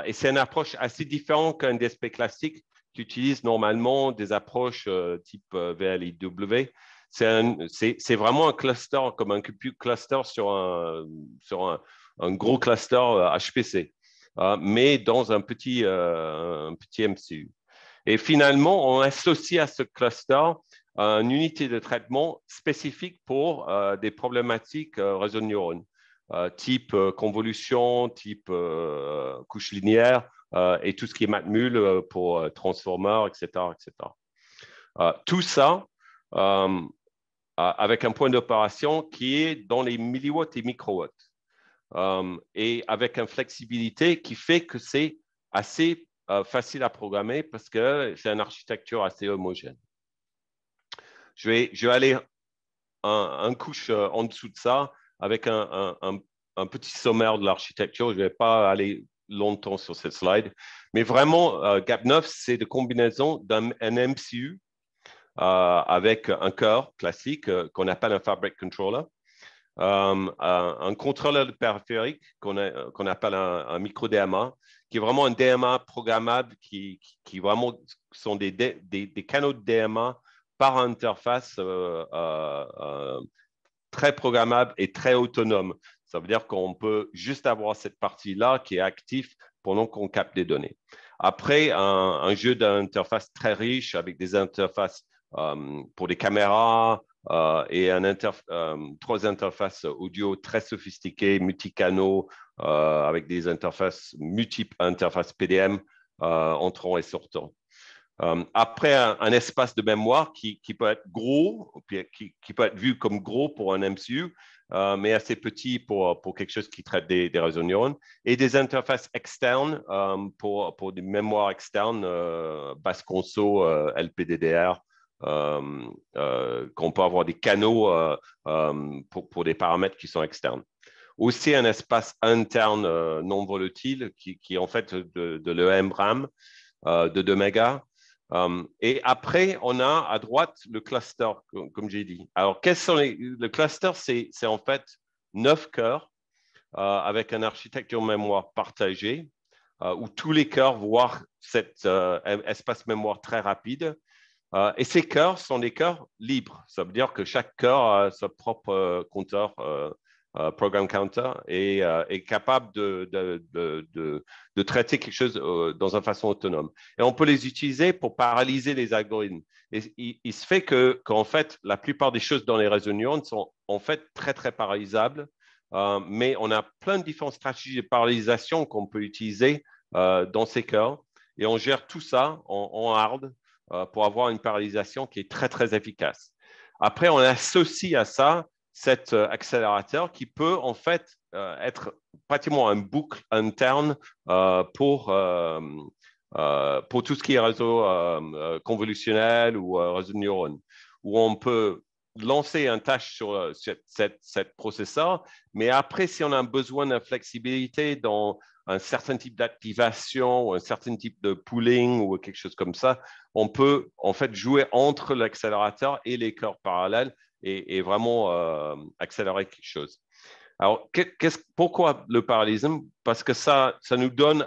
S3: Et c'est une approche assez différente qu'un DSP classique qui utilise normalement des approches type VLIW. C'est vraiment un cluster, comme un compute cluster sur un gros cluster HPC. Mais dans un petit MCU. Et finalement, on associe à ce cluster une unité de traitement spécifique pour des problématiques réseau de neurones, type convolution, type couche linéaire et tout ce qui est matmul pour transformer, etc. Tout ça avec un point d'opération qui est dans les milliwatts et microwatts. Et avec une flexibilité qui fait que c'est assez facile à programmer parce que c'est une architecture assez homogène. Je vais aller un couche en dessous de ça avec un petit sommaire de l'architecture. Je ne vais pas aller longtemps sur cette slide. Mais vraiment, GAP 9, c'est de combinaison d'un MCU avec un cœur classique qu'on appelle un fabric controller. Un contrôleur de périphérique qu'on appelle un micro-DMA, qui est vraiment un DMA programmable qui vraiment sont des canaux de DMA par interface très programmable et très autonome. Ça veut dire qu'on peut juste avoir cette partie-là qui est active pendant qu'on capte des données. Après, un jeu d'interface très riche avec des interfaces pour des caméras et trois interfaces audio très sophistiquées, multicanaux, avec des interfaces multiples, interfaces PDM entrant et sortant. Après, un espace de mémoire qui peut être gros, qui peut être vu comme gros pour un MCU, mais assez petit pour quelque chose qui traite des réseaux de neurones, et des interfaces externes pour des mémoires externes, basse conso, LPDDR, qu'on peut avoir des canaux pour des paramètres qui sont externes. Aussi un espace interne non volatile qui est en fait de l'EMRAM de 2 mégas. Et après, on a à droite le cluster, comme j'ai dit. Alors, le cluster, c'est en fait 9 cœurs avec une architecture mémoire partagée où tous les cœurs vont avoir cet espace mémoire très rapide. Et ces cœurs sont des cœurs libres. Ça veut dire que chaque cœur a son propre compteur, program counter, et est capable de traiter quelque chose dans une façon autonome. Et on peut les utiliser pour paralyser les algorithmes. Et il se fait qu'en fait, la plupart des choses dans les réseaux de neurones sont en fait très, très paralysables. Mais on a plein de différentes stratégies de paralysation qu'on peut utiliser dans ces cœurs. Et on gère tout ça en hard pour avoir une paralysation qui est très, très efficace. Après, on associe à ça cet accélérateur qui peut en fait être pratiquement un boucle interne pour tout ce qui est réseau convolutionnel ou réseau de neurones, où on peut lancer une tâche sur cette processeur, mais après, si on a besoin de flexibilité dans un certain type d'activation ou un certain type de pooling ou quelque chose comme ça, on peut en fait jouer entre l'accélérateur et les cœurs parallèles et vraiment accélérer quelque chose. Alors, pourquoi le parallélisme? Parce que ça nous donne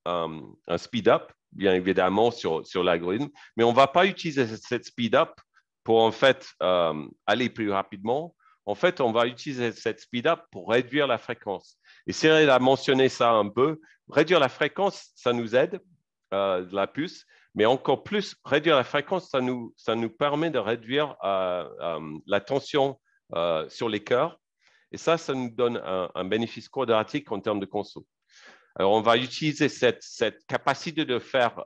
S3: un speed-up, bien évidemment, sur l'algorithme, mais on ne va pas utiliser cette speed-up pour en fait aller plus rapidement. En fait, on va utiliser cette speed-up pour réduire la fréquence. Et Cyril a mentionné ça un peu. Réduire la fréquence, ça nous aide, de la puce, mais encore plus, réduire la fréquence, ça nous permet de réduire la tension sur les cœurs. Et ça nous donne un bénéfice quadratique en termes de conso. Alors, on va utiliser cette capacité de faire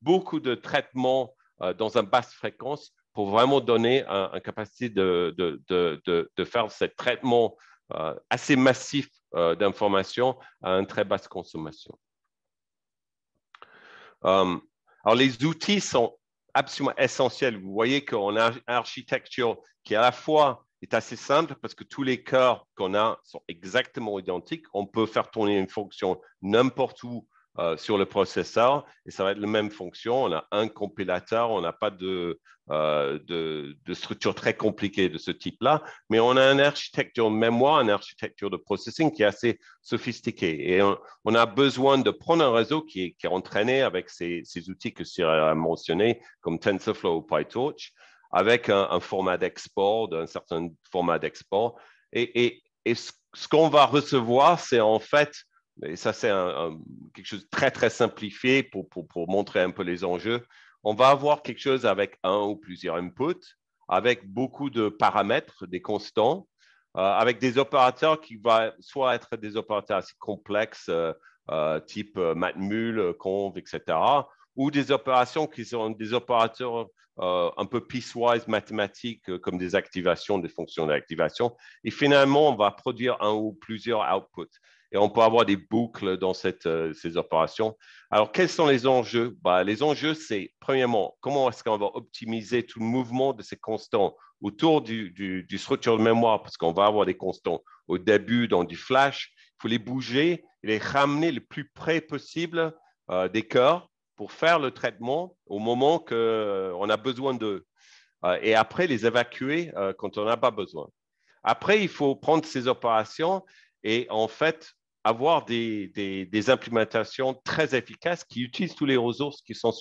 S3: beaucoup de traitements dans une basse fréquence pour vraiment donner une capacité de faire ce traitement assez massif d'informations à une très basse consommation. Alors, les outils sont absolument essentiels. Vous voyez qu'on a une architecture qui à la fois est assez simple parce que tous les cœurs qu'on a sont exactement identiques. On peut faire tourner une fonction n'importe où sur le processeur et ça va être la même fonction. On a un compilateur, on n'a pas de structure très compliquée de ce type-là, mais on a une architecture de mémoire, une architecture de processing qui est assez sophistiquée. Et on a besoin de prendre un réseau qui est entraîné avec ces outils que Cyril a mentionnés, comme TensorFlow ou PyTorch, avec un format d'export, un certain format d'export. Et ce qu'on va recevoir, c'est en fait, et ça c'est quelque chose de très, très simplifié pour montrer un peu les enjeux, on va avoir quelque chose avec un ou plusieurs inputs, avec beaucoup de paramètres, des constants, avec des opérateurs qui vont soit être des opérateurs assez complexes, type matmul, conv, etc., ou des opérations qui sont des opérateurs un peu piecewise mathématiques, comme des activations, des fonctions d'activation. Et finalement, on va produire un ou plusieurs outputs. Et on peut avoir des boucles dans ces opérations. Alors, quels sont les enjeux? Les enjeux, c'est, premièrement, comment est-ce qu'on va optimiser tout le mouvement de ces constants autour du structure de mémoire, parce qu'on va avoir des constants au début dans du flash. Il faut les bouger et les ramener le plus près possible des cœurs pour faire le traitement au moment qu'on a besoin d'eux. Et après, les évacuer quand on n'a pas besoin. Après, il faut prendre ces opérations et en fait, avoir des implémentations très efficaces qui utilisent tous les ressources qui sont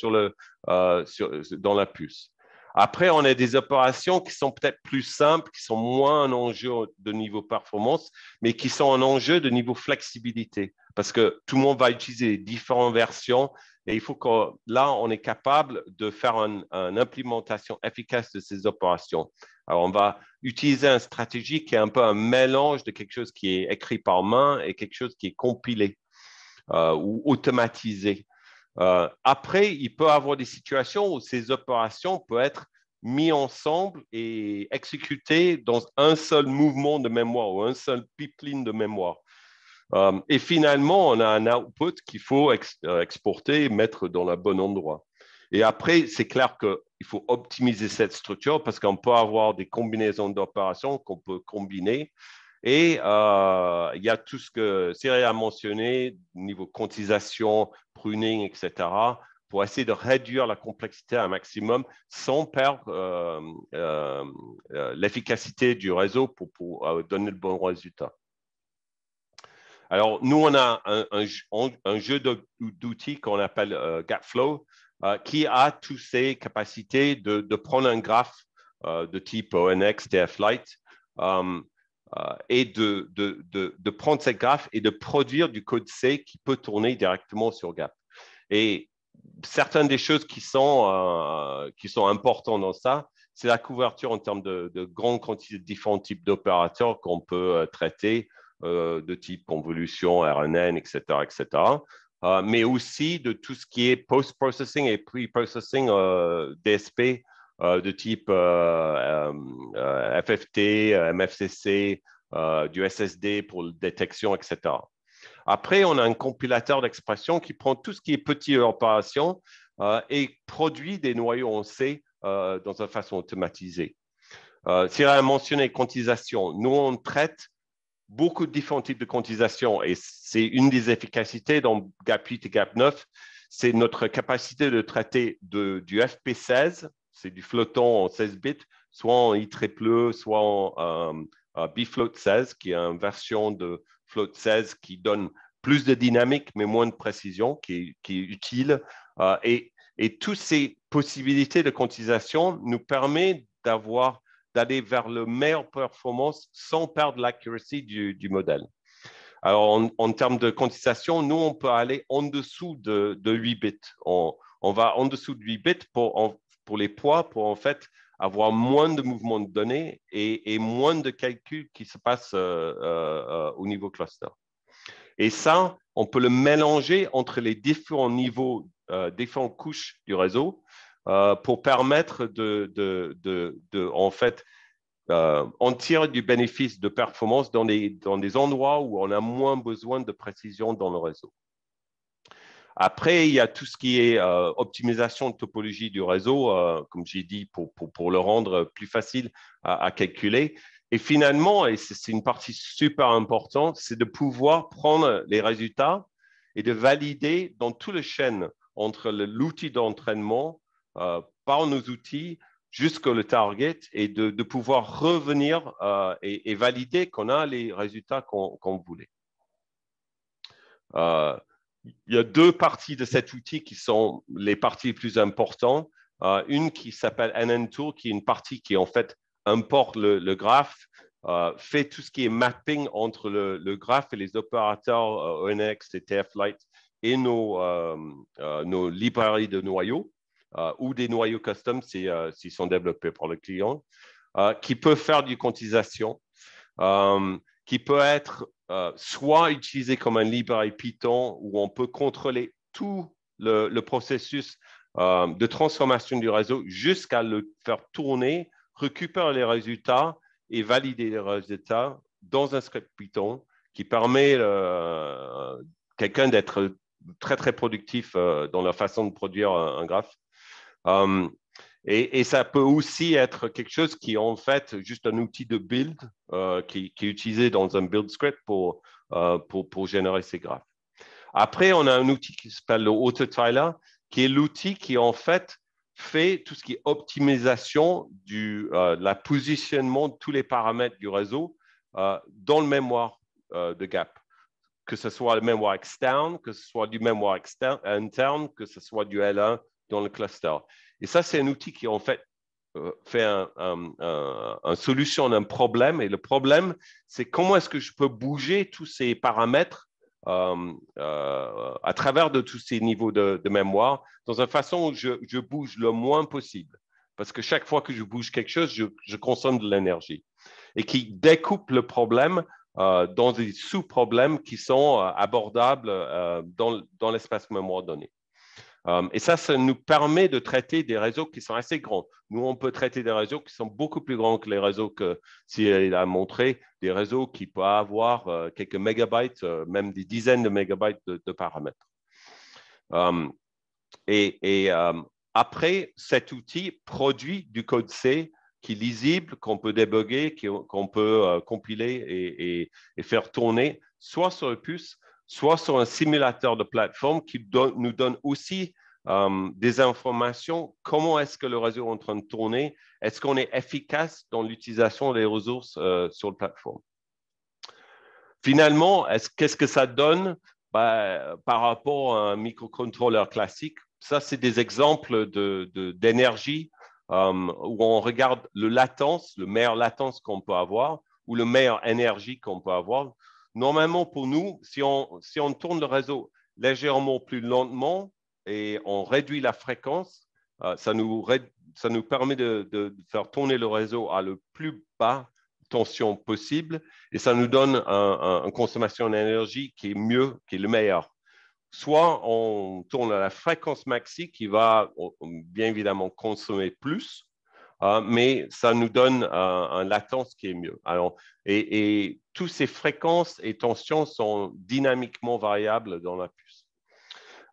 S3: dans la puce. Après, on a des opérations qui sont peut-être plus simples, qui sont moins un enjeu de niveau performance, mais qui sont un enjeu de niveau flexibilité, parce que tout le monde va utiliser différentes versions et il faut que là, on est capable de faire une implémentation efficace de ces opérations. Alors, on va utiliser une stratégie qui est un peu un mélange de quelque chose qui est écrit par main et quelque chose qui est compilé ou automatisé. Après, il peut y avoir des situations où ces opérations peuvent être mises ensemble et exécutées dans un seul mouvement de mémoire ou un seul pipeline de mémoire. Et finalement, on a un output qu'il faut exporter et mettre dans le bon endroit. Et après, c'est clair qu'il faut optimiser cette structure parce qu'on peut avoir des combinaisons d'opérations qu'on peut combiner. Et il y a tout ce que Cyril a mentionné, niveau quantisation, pruning, etc., pour essayer de réduire la complexité à un maximum sans perdre l'efficacité du réseau pour donner le bon résultat. Alors, nous, on a un jeu d'outils qu'on appelle Gapflow qui a toutes ces capacités de prendre un graphe de type ONX, TF-Lite et de prendre ces graphes et de produire du code C qui peut tourner directement sur Gap. Et certaines des choses qui sont importantes dans ça, c'est la couverture en termes de grandes quantités de différents types d'opérateurs qu'on peut traiter, de type convolution, RNN, etc., mais aussi de tout ce qui est post-processing et pre-processing DSP de type FFT, MFCC, du SSD pour la détection, etc. Après, on a un compilateur d'expression qui prend tout ce qui est petite opération et produit des noyaux en C dans une façon automatisée. Cyril a mentionné quantisation. Nous, on traite beaucoup de différents types de quantisation et c'est une des efficacités dans GAP 8 et GAP 9, c'est notre capacité de traiter du FP16, c'est du flottant en 16 bits, soit en IEEE, soit en bfloat 16, qui est une version de float 16 qui donne plus de dynamique mais moins de précision, qui est utile. Et toutes ces possibilités de quantisation nous permettent d'aller vers le meilleure performance sans perdre l'accuracy du modèle. Alors, en termes de quantisation, nous, on peut aller en dessous de 8 bits. On va en dessous de 8 bits pour les poids, pour en fait avoir moins de mouvements de données et moins de calculs qui se passent au niveau cluster. Et ça, on peut le mélanger entre les différents niveaux, différentes couches du réseau pour permettre en fait, on tire du bénéfice de performance dans des endroits où on a moins besoin de précision dans le réseau. Après, il y a tout ce qui est optimisation de topologie du réseau, comme j'ai dit, pour le rendre plus facile à calculer. Et finalement, et c'est une partie super importante, c'est de pouvoir prendre les résultats et de valider dans toute la chaîne entre l'outil d'entraînement par nos outils jusqu'au target et de pouvoir revenir et valider qu'on a les résultats qu'on voulait. Il y a deux parties de cet outil qui sont les parties les plus importantes. Une qui s'appelle NNTool, qui est une partie qui en fait importe le graphe, fait tout ce qui est mapping entre le graphe et les opérateurs ONX et TF-Lite et nos librairies de noyaux ou des noyaux custom s'ils sont développés par le client, qui peut faire du quantisation, qui peut être soit utilisé comme un librairie Python où on peut contrôler tout le processus de transformation du réseau jusqu'à le faire tourner, récupérer les résultats et valider les résultats dans un script Python qui permet quelqu'un d'être très, très productif dans la façon de produire un graphe. Et ça peut aussi être quelque chose qui est en fait juste un outil de build qui est utilisé dans un build script pour générer ces graphes. Après, on a un outil qui s'appelle le AutoTiler, qui est l'outil qui en fait fait tout ce qui est optimisation la positionnement de tous les paramètres du réseau dans le mémoire de Gap. Que ce soit le mémoire externe, que ce soit du mémoire interne, que ce soit du L1 dans le cluster. Et ça, c'est un outil qui est en fait fait une solution d'un problème. Et le problème, c'est comment est-ce que je peux bouger tous ces paramètres à travers de tous ces niveaux de mémoire dans une façon où je bouge le moins possible. Parce que chaque fois que je bouge quelque chose, je consomme de l'énergie. Et qui découpe le problème dans des sous-problèmes qui sont abordables dans l'espace mémoire donné. Et ça nous permet de traiter des réseaux qui sont assez grands. Nous, on peut traiter des réseaux qui sont beaucoup plus grands que les réseaux que s'il a montré, des réseaux qui peuvent avoir quelques mégabytes, même des dizaines de mégabytes de paramètres. Après, cet outil produit du code C qui est lisible, qu'on peut débugger, qu'on peut compiler et faire tourner, soit sur le puce, soit sur un simulateur de plateforme qui nous donne aussi des informations. Comment est-ce que le réseau est en train de tourner? Est-ce qu'on est efficace dans l'utilisation des ressources sur la plateforme? Finalement, qu'est-ce que ça donne par rapport à un microcontrôleur classique? Ça, c'est des exemples d'énergie où on regarde le meilleur latence qu'on peut avoir ou le meilleur énergie qu'on peut avoir. Normalement, pour nous, si on tourne le réseau légèrement plus lentement et on réduit la fréquence, ça nous permet de faire tourner le réseau à le plus bas tension possible et ça nous donne une consommation d'énergie qui est mieux, qui est le meilleur. Soit on tourne à la fréquence maxi qui va bien évidemment consommer plus, mais ça nous donne un latence qui est mieux. Alors, et toutes ces fréquences et tensions sont dynamiquement variables dans la puce.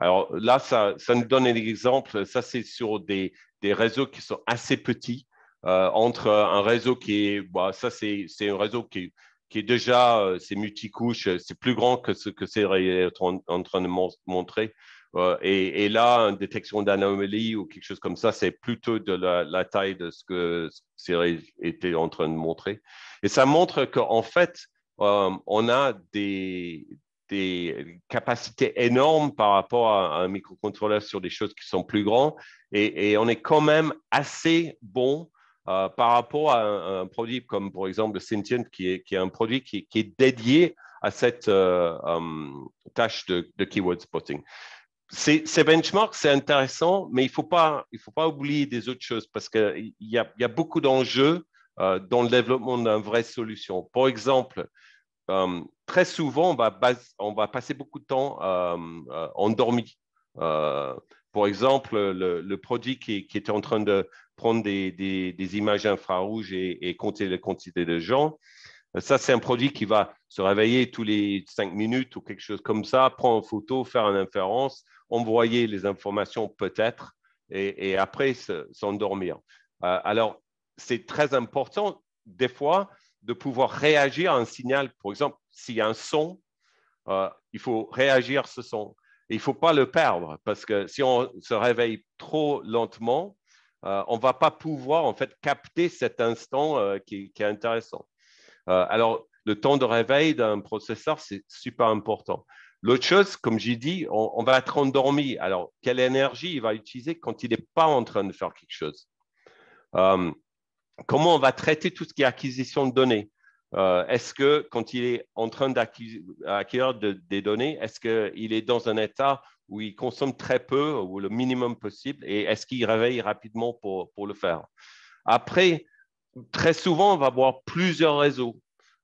S3: Alors là, ça nous donne un exemple. Ça, c'est sur des réseaux qui sont assez petits. Entre un réseau qui est, ça c'est un réseau qui est déjà, c'est multicouche, c'est plus grand que ce que c'est en train de montrer. Et là, une détection d'anomalie ou quelque chose comme ça, c'est plutôt de la taille de ce que Cyril était en train de montrer. Et ça montre qu'en fait, on a des capacités énormes par rapport à un microcontrôleur sur des choses qui sont plus grandes. Et on est quand même assez bon par rapport à un produit comme, par exemple, le Sentient, qui est un produit qui est dédié à cette tâche de keyword spotting. Ces benchmarks, c'est intéressant, mais il ne faut pas oublier des autres choses parce qu'il y a beaucoup d'enjeux dans le développement d'une vraie solution. Par exemple, très souvent, on va passer beaucoup de temps endormi. Par exemple, le produit qui était en train de prendre des images infrarouges et compter la quantité de gens, ça, c'est un produit qui va se réveiller tous les 5 minutes ou quelque chose comme ça, prendre une photo, faire une inférence, envoyer les informations peut-être et après s'endormir. Alors, c'est très important des fois de pouvoir réagir à un signal. Par exemple, s'il y a un son, il faut réagir à ce son. Et il ne faut pas le perdre parce que si on se réveille trop lentement, on ne va pas pouvoir en fait capter cet instant qui est intéressant. Alors, le temps de réveil d'un processeur, c'est super important. L'autre chose, comme j'ai dit, on va être endormi. Alors, quelle énergie il va utiliser quand il n'est pas en train de faire quelque chose? Comment on va traiter tout ce qui est acquisition de données? Est-ce que quand il est en train d'acquérir des données, est-ce qu'il est dans un état où il consomme très peu ou le minimum possible et est-ce qu'il réveille rapidement pour le faire? Après, très souvent, on va avoir plusieurs réseaux.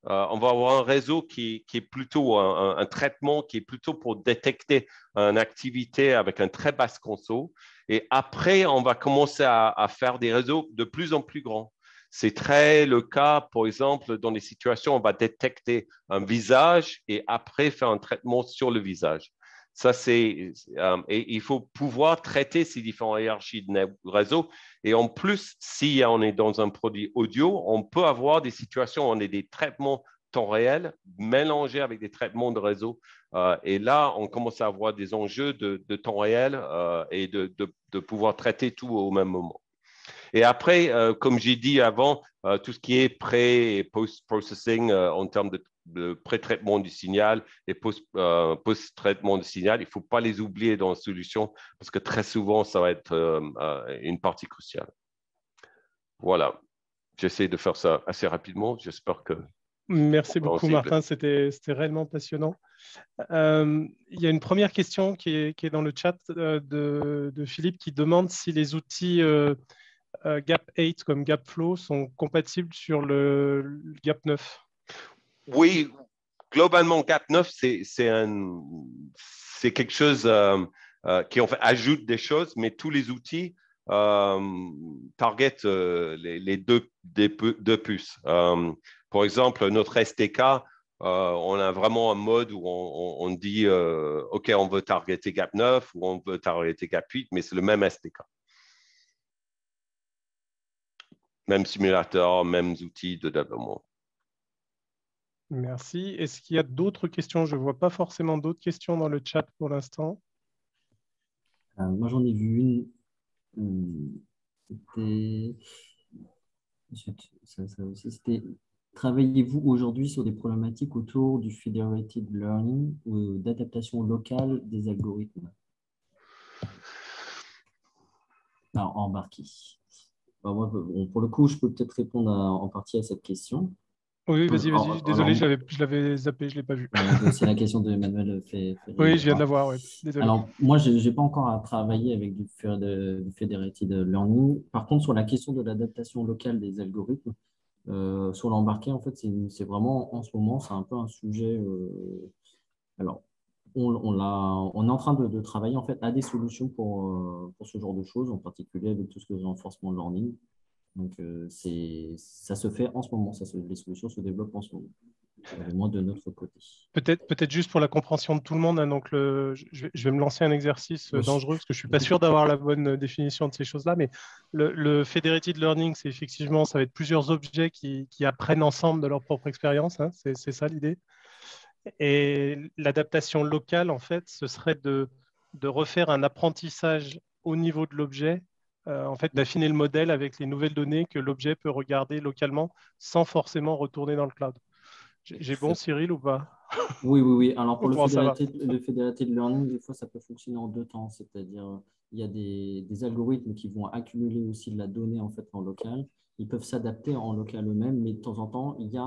S3: On va avoir un réseau qui est plutôt un traitement qui est plutôt pour détecter une activité avec un très basse conso. Et après, on va commencer à faire des réseaux de plus en plus grands. C'est très le cas, par exemple, dans des situations où on va détecter un visage et après faire un traitement sur le visage. Ça, et il faut pouvoir traiter ces différentes hiérarchies de réseau. Et en plus, si on est dans un produit audio, on peut avoir des situations où on a des traitements temps réel mélangés avec des traitements de réseau. Et là, on commence à avoir des enjeux de temps réel et de pouvoir traiter tout au même moment. Et après, comme j'ai dit avant, tout ce qui est pré- et post-processing en termes de pré-traitement du signal et post-traitement du signal, il ne faut pas les oublier dans la solution parce que très souvent, ça va être une partie cruciale. Voilà, j'essaie de faire ça assez rapidement. J'espère que
S1: Merci beaucoup,
S3: compréhensible.
S1: Martin. C'était réellement passionnant. Il y a une première question qui est dans le chat de Philippe qui demande si les outils Gap 8 comme Gapflow sont compatibles sur le Gap 9.
S3: Oui, globalement, Gap 9, c'est quelque chose qui en fait, ajoute des choses, mais tous les outils target les deux puces. Par exemple, notre SDK, on a vraiment un mode où on dit OK, on veut targeter Gap 9 ou on veut targeter Gap 8, mais c'est le même SDK. Même simulateur, mêmes outils de développement.
S1: Merci. Est-ce qu'il y a d'autres questions? Je ne vois pas forcément d'autres questions dans le chat pour l'instant.
S2: Moi, j'en ai vu une. Ça aussi, c'était travaillez-vous aujourd'hui sur des problématiques autour du federated learning ou d'adaptation locale des algorithmes embarqués? Moi, pour le coup, je peux peut-être répondre en partie à cette question.
S1: Oui, vas-y. Désolé,
S2: Alors,
S1: je l'avais zappé, je ne l'ai pas vu.
S2: c'est la question de Emmanuel
S1: Oui, je viens de la voir, oui. Désolé.
S2: Alors, moi, je n'ai pas encore travaillé avec du federated learning. Par contre, sur la question de l'adaptation locale des algorithmes, sur l'embarqué, en fait, c'est vraiment, en ce moment, c'est un peu un sujet. Alors, on est en train de travailler en fait à des solutions pour ce genre de choses, en particulier avec tout ce que est renforcement learning. Donc, ça se fait en ce moment, les solutions se développent en ce moment, du moins de notre côté.
S1: Peut-être juste pour la compréhension de tout le monde, hein, donc je vais me lancer un exercice dangereux parce que je ne suis pas sûr d'avoir la bonne définition de ces choses-là, mais le federated learning, c'est effectivement, ça va être plusieurs objets qui apprennent ensemble de leur propre expérience, hein, c'est ça l'idée. Et l'adaptation locale, en fait, ce serait de refaire un apprentissage au niveau de l'objet, en fait, d'affiner le modèle avec les nouvelles données que l'objet peut regarder localement sans forcément retourner dans le cloud. J'ai bon, Cyril, ou pas?
S2: Oui. Alors, pour
S1: Comment ça va?
S2: le federated learning, des fois, ça peut fonctionner en deux temps. C'est-à-dire, il y a des algorithmes qui vont accumuler aussi de la donnée en fait en local. Ils peuvent s'adapter en local eux-mêmes, mais de temps en temps, il y a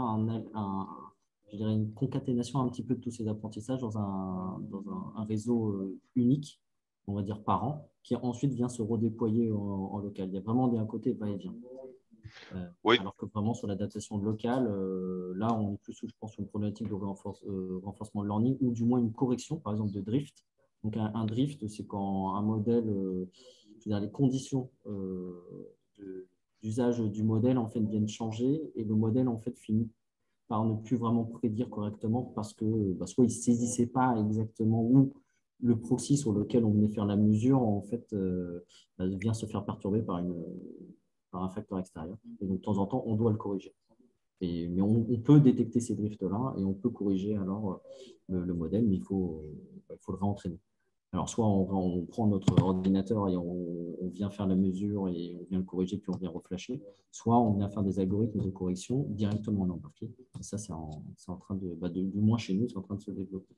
S2: je dirais une concaténation un petit peu de tous ces apprentissages dans un réseau unique, on va dire parent, qui ensuite vient se redéployer en local. Il y a vraiment un côté va-et-vient.
S3: Oui.
S2: Alors que vraiment sur l'adaptation locale, là, on est plus, je pense, sur une problématique de renforcement de learning ou du moins une correction, par exemple, de drift. Donc, un drift, c'est quand un modèle, je veux dire, les conditions d'usage du modèle en fait, viennent changer et le modèle en fait, finit par ne plus vraiment prédire correctement parce que soit il ne saisissait pas exactement où le proxy sur lequel on venait faire la mesure en fait, vient se faire perturber par un facteur extérieur. Et donc, de temps en temps, on doit le corriger. Mais on peut détecter ces drifts-là et on peut corriger alors le modèle, mais il faut le réentraîner. Alors, soit on prend notre ordinateur et on vient faire la mesure et on vient le corriger, puis on vient reflasher, soit on vient faire des algorithmes de correction directement en embarqué. Et ça, c'est en train du moins chez nous, c'est en train de se développer.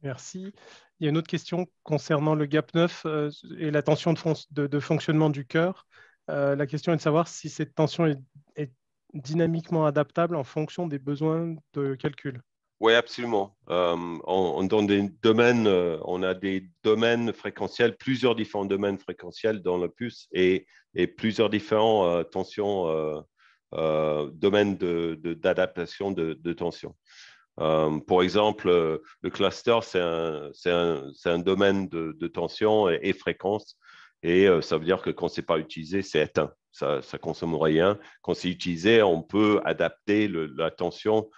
S1: Merci. Il y a une autre question concernant le gap 9 et la tension de fonctionnement du cœur. La question est de savoir si cette tension est dynamiquement adaptable en fonction des besoins de calcul.
S3: Oui, absolument. Dans des domaines, on a des domaines fréquentiels, plusieurs différents domaines fréquentiels dans le puce et plusieurs différents domaines d'adaptation de tension. Pour exemple, le cluster, c'est un domaine de tension et fréquence. Et ça veut dire que quand ce n'est pas utilisé, c'est éteint. Ça ne consomme rien. Quand c'est utilisé, on peut adapter la tension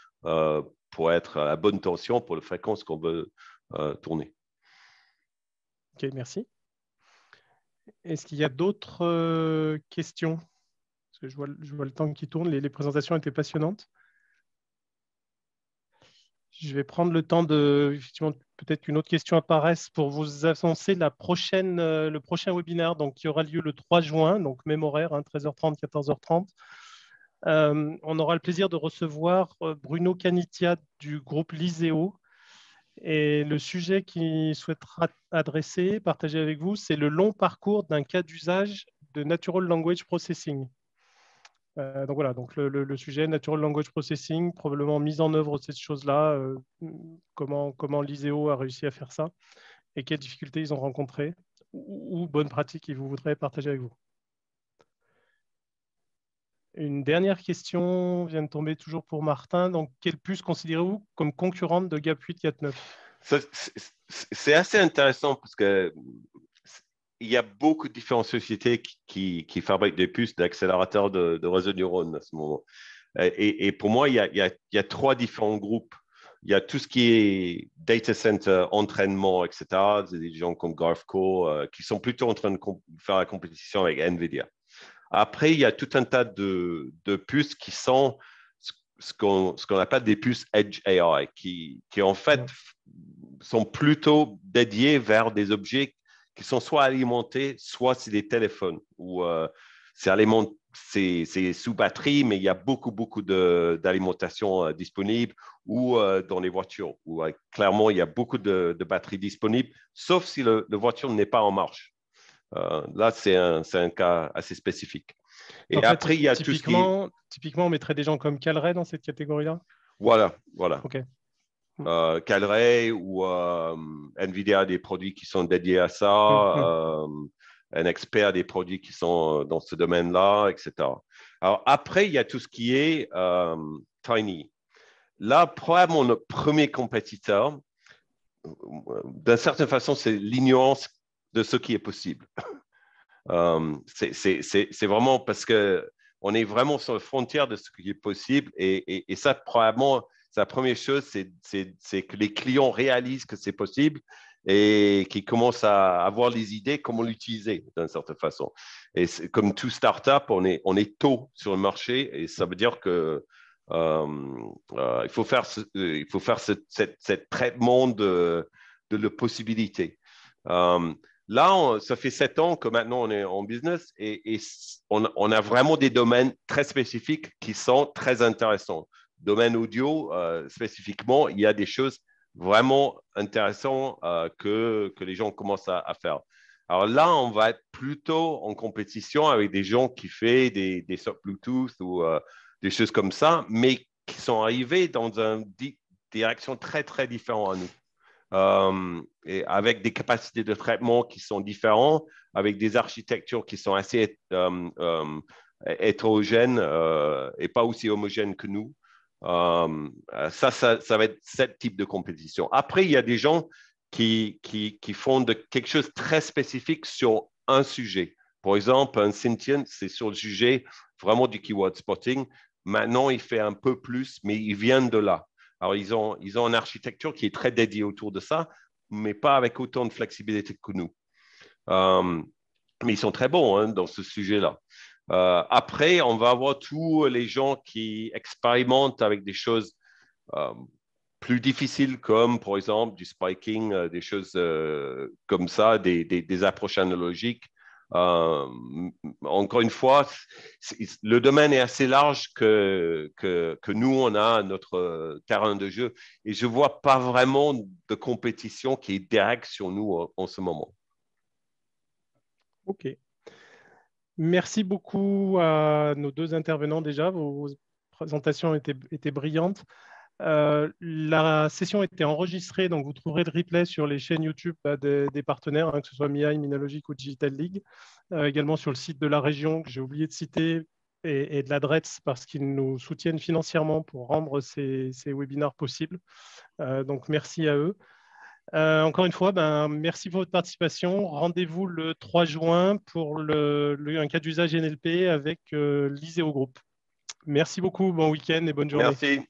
S3: pour être à la bonne tension pour la fréquence qu'on veut tourner.
S1: OK, merci. Est-ce qu'il y a d'autres questions? Parce que je vois le temps qui tourne. Les présentations étaient passionnantes. Je vais prendre le temps effectivement, peut-être qu'une autre question apparaisse pour vous annoncer le prochain webinaire donc, qui aura lieu le 3 juin, donc même horaire, hein, 13h30, 14h30. On aura le plaisir de recevoir Bruno Canitia du groupe Liseo. Et le sujet qu'il souhaitera adresser, partager avec vous, c'est le long parcours d'un cas d'usage de Natural Language Processing. Donc voilà, donc le sujet Natural Language Processing, probablement mise en œuvre de cette chose-là, comment l'ISEO a réussi à faire ça et quelles difficultés ils ont rencontrées ou bonnes pratiques qu'ils voudraient partager avec vous. Une dernière question vient de tomber toujours pour Martin. Donc, quelle puce considérez-vous comme concurrente de GAP 849 ?
S3: C'est assez intéressant parce que il y a beaucoup de différentes sociétés qui fabriquent des puces d'accélérateurs de réseaux de neurones à ce moment. Et pour moi, il y a 3 différents groupes. Il y a tout ce qui est data center, entraînement, etc. C'est des gens comme Garfco qui sont plutôt en train de faire la compétition avec NVIDIA. Après, il y a tout un tas de puces qui sont ce qu'on appelle des puces Edge AI, qui en fait sont plutôt dédiées vers des objets qui sont soit alimentés, soit c'est des téléphones, ou c'est sous batterie, mais il y a beaucoup d'alimentation disponible, ou dans les voitures, où clairement, il y a beaucoup de batteries disponibles, sauf si la voiture n'est pas en marche. Là, c'est un cas assez spécifique. Et
S1: en
S3: après,
S1: fait,
S3: il y a tout ce qui est...
S1: Typiquement, on mettrait des gens comme Calray dans cette catégorie-là.
S3: Voilà.
S1: OK.
S3: Calray ou NVIDIA a des produits qui sont dédiés à ça, un expert a des produits qui sont dans ce domaine-là, etc. Alors après, il y a tout ce qui est Tiny. Là, probablement, notre premier compétiteur, d'une certaine façon, c'est l'ignorance de ce qui est possible. C'est vraiment parce qu'on est vraiment sur la frontière de ce qui est possible et ça, probablement, la première chose, c'est que les clients réalisent que c'est possible et qu'ils commencent à avoir les idées comment l'utiliser d'une certaine façon. Et comme tout startup, on est tôt sur le marché et ça veut dire que il faut faire ce traitement de la possibilité. Là, ça fait 7 ans que maintenant on est en business et on a vraiment des domaines très spécifiques qui sont très intéressants. Domaine audio, spécifiquement, il y a des choses vraiment intéressantes que les gens commencent à faire. Alors là, on va être plutôt en compétition avec des gens qui font des socks Bluetooth ou des choses comme ça, mais qui sont arrivés dans une direction très, très différente à nous. Et avec des capacités de traitement qui sont différentes, avec des architectures qui sont assez hétérogènes et pas aussi homogènes que nous. Ça va être ce type de compétition. Après, il y a des gens qui font quelque chose de très spécifique sur un sujet. Par exemple, un Sentient, c'est sur le sujet vraiment du keyword spotting. Maintenant, il fait un peu plus, mais il vient de là. Alors, ils ont une architecture qui est très dédiée autour de ça, mais pas avec autant de flexibilité que nous. Mais ils sont très bons dans ce sujet-là. Après, on va avoir tous les gens qui expérimentent avec des choses plus difficiles, comme par exemple du spiking, des choses comme ça, des approches analogiques. Encore une fois, le domaine est assez large que nous, on a notre terrain de jeu et je ne vois pas vraiment de compétition qui est directe sur nous en ce moment.
S1: OK. Merci beaucoup à nos 2 intervenants déjà. Vos présentations étaient brillantes. La session a été enregistrée, donc vous trouverez le replay sur les chaînes YouTube des partenaires, que ce soit MIAI, Minalogic ou Digital League. Également sur le site de la région, que j'ai oublié de citer, et de la DRETS, parce qu'ils nous soutiennent financièrement pour rendre ces webinaires possibles. Donc, merci à eux. Encore une fois, merci pour votre participation. Rendez-vous le 3 juin pour un cas d'usage NLP avec l'ISEO Group. Merci beaucoup, bon week-end et bonne journée.
S3: Merci.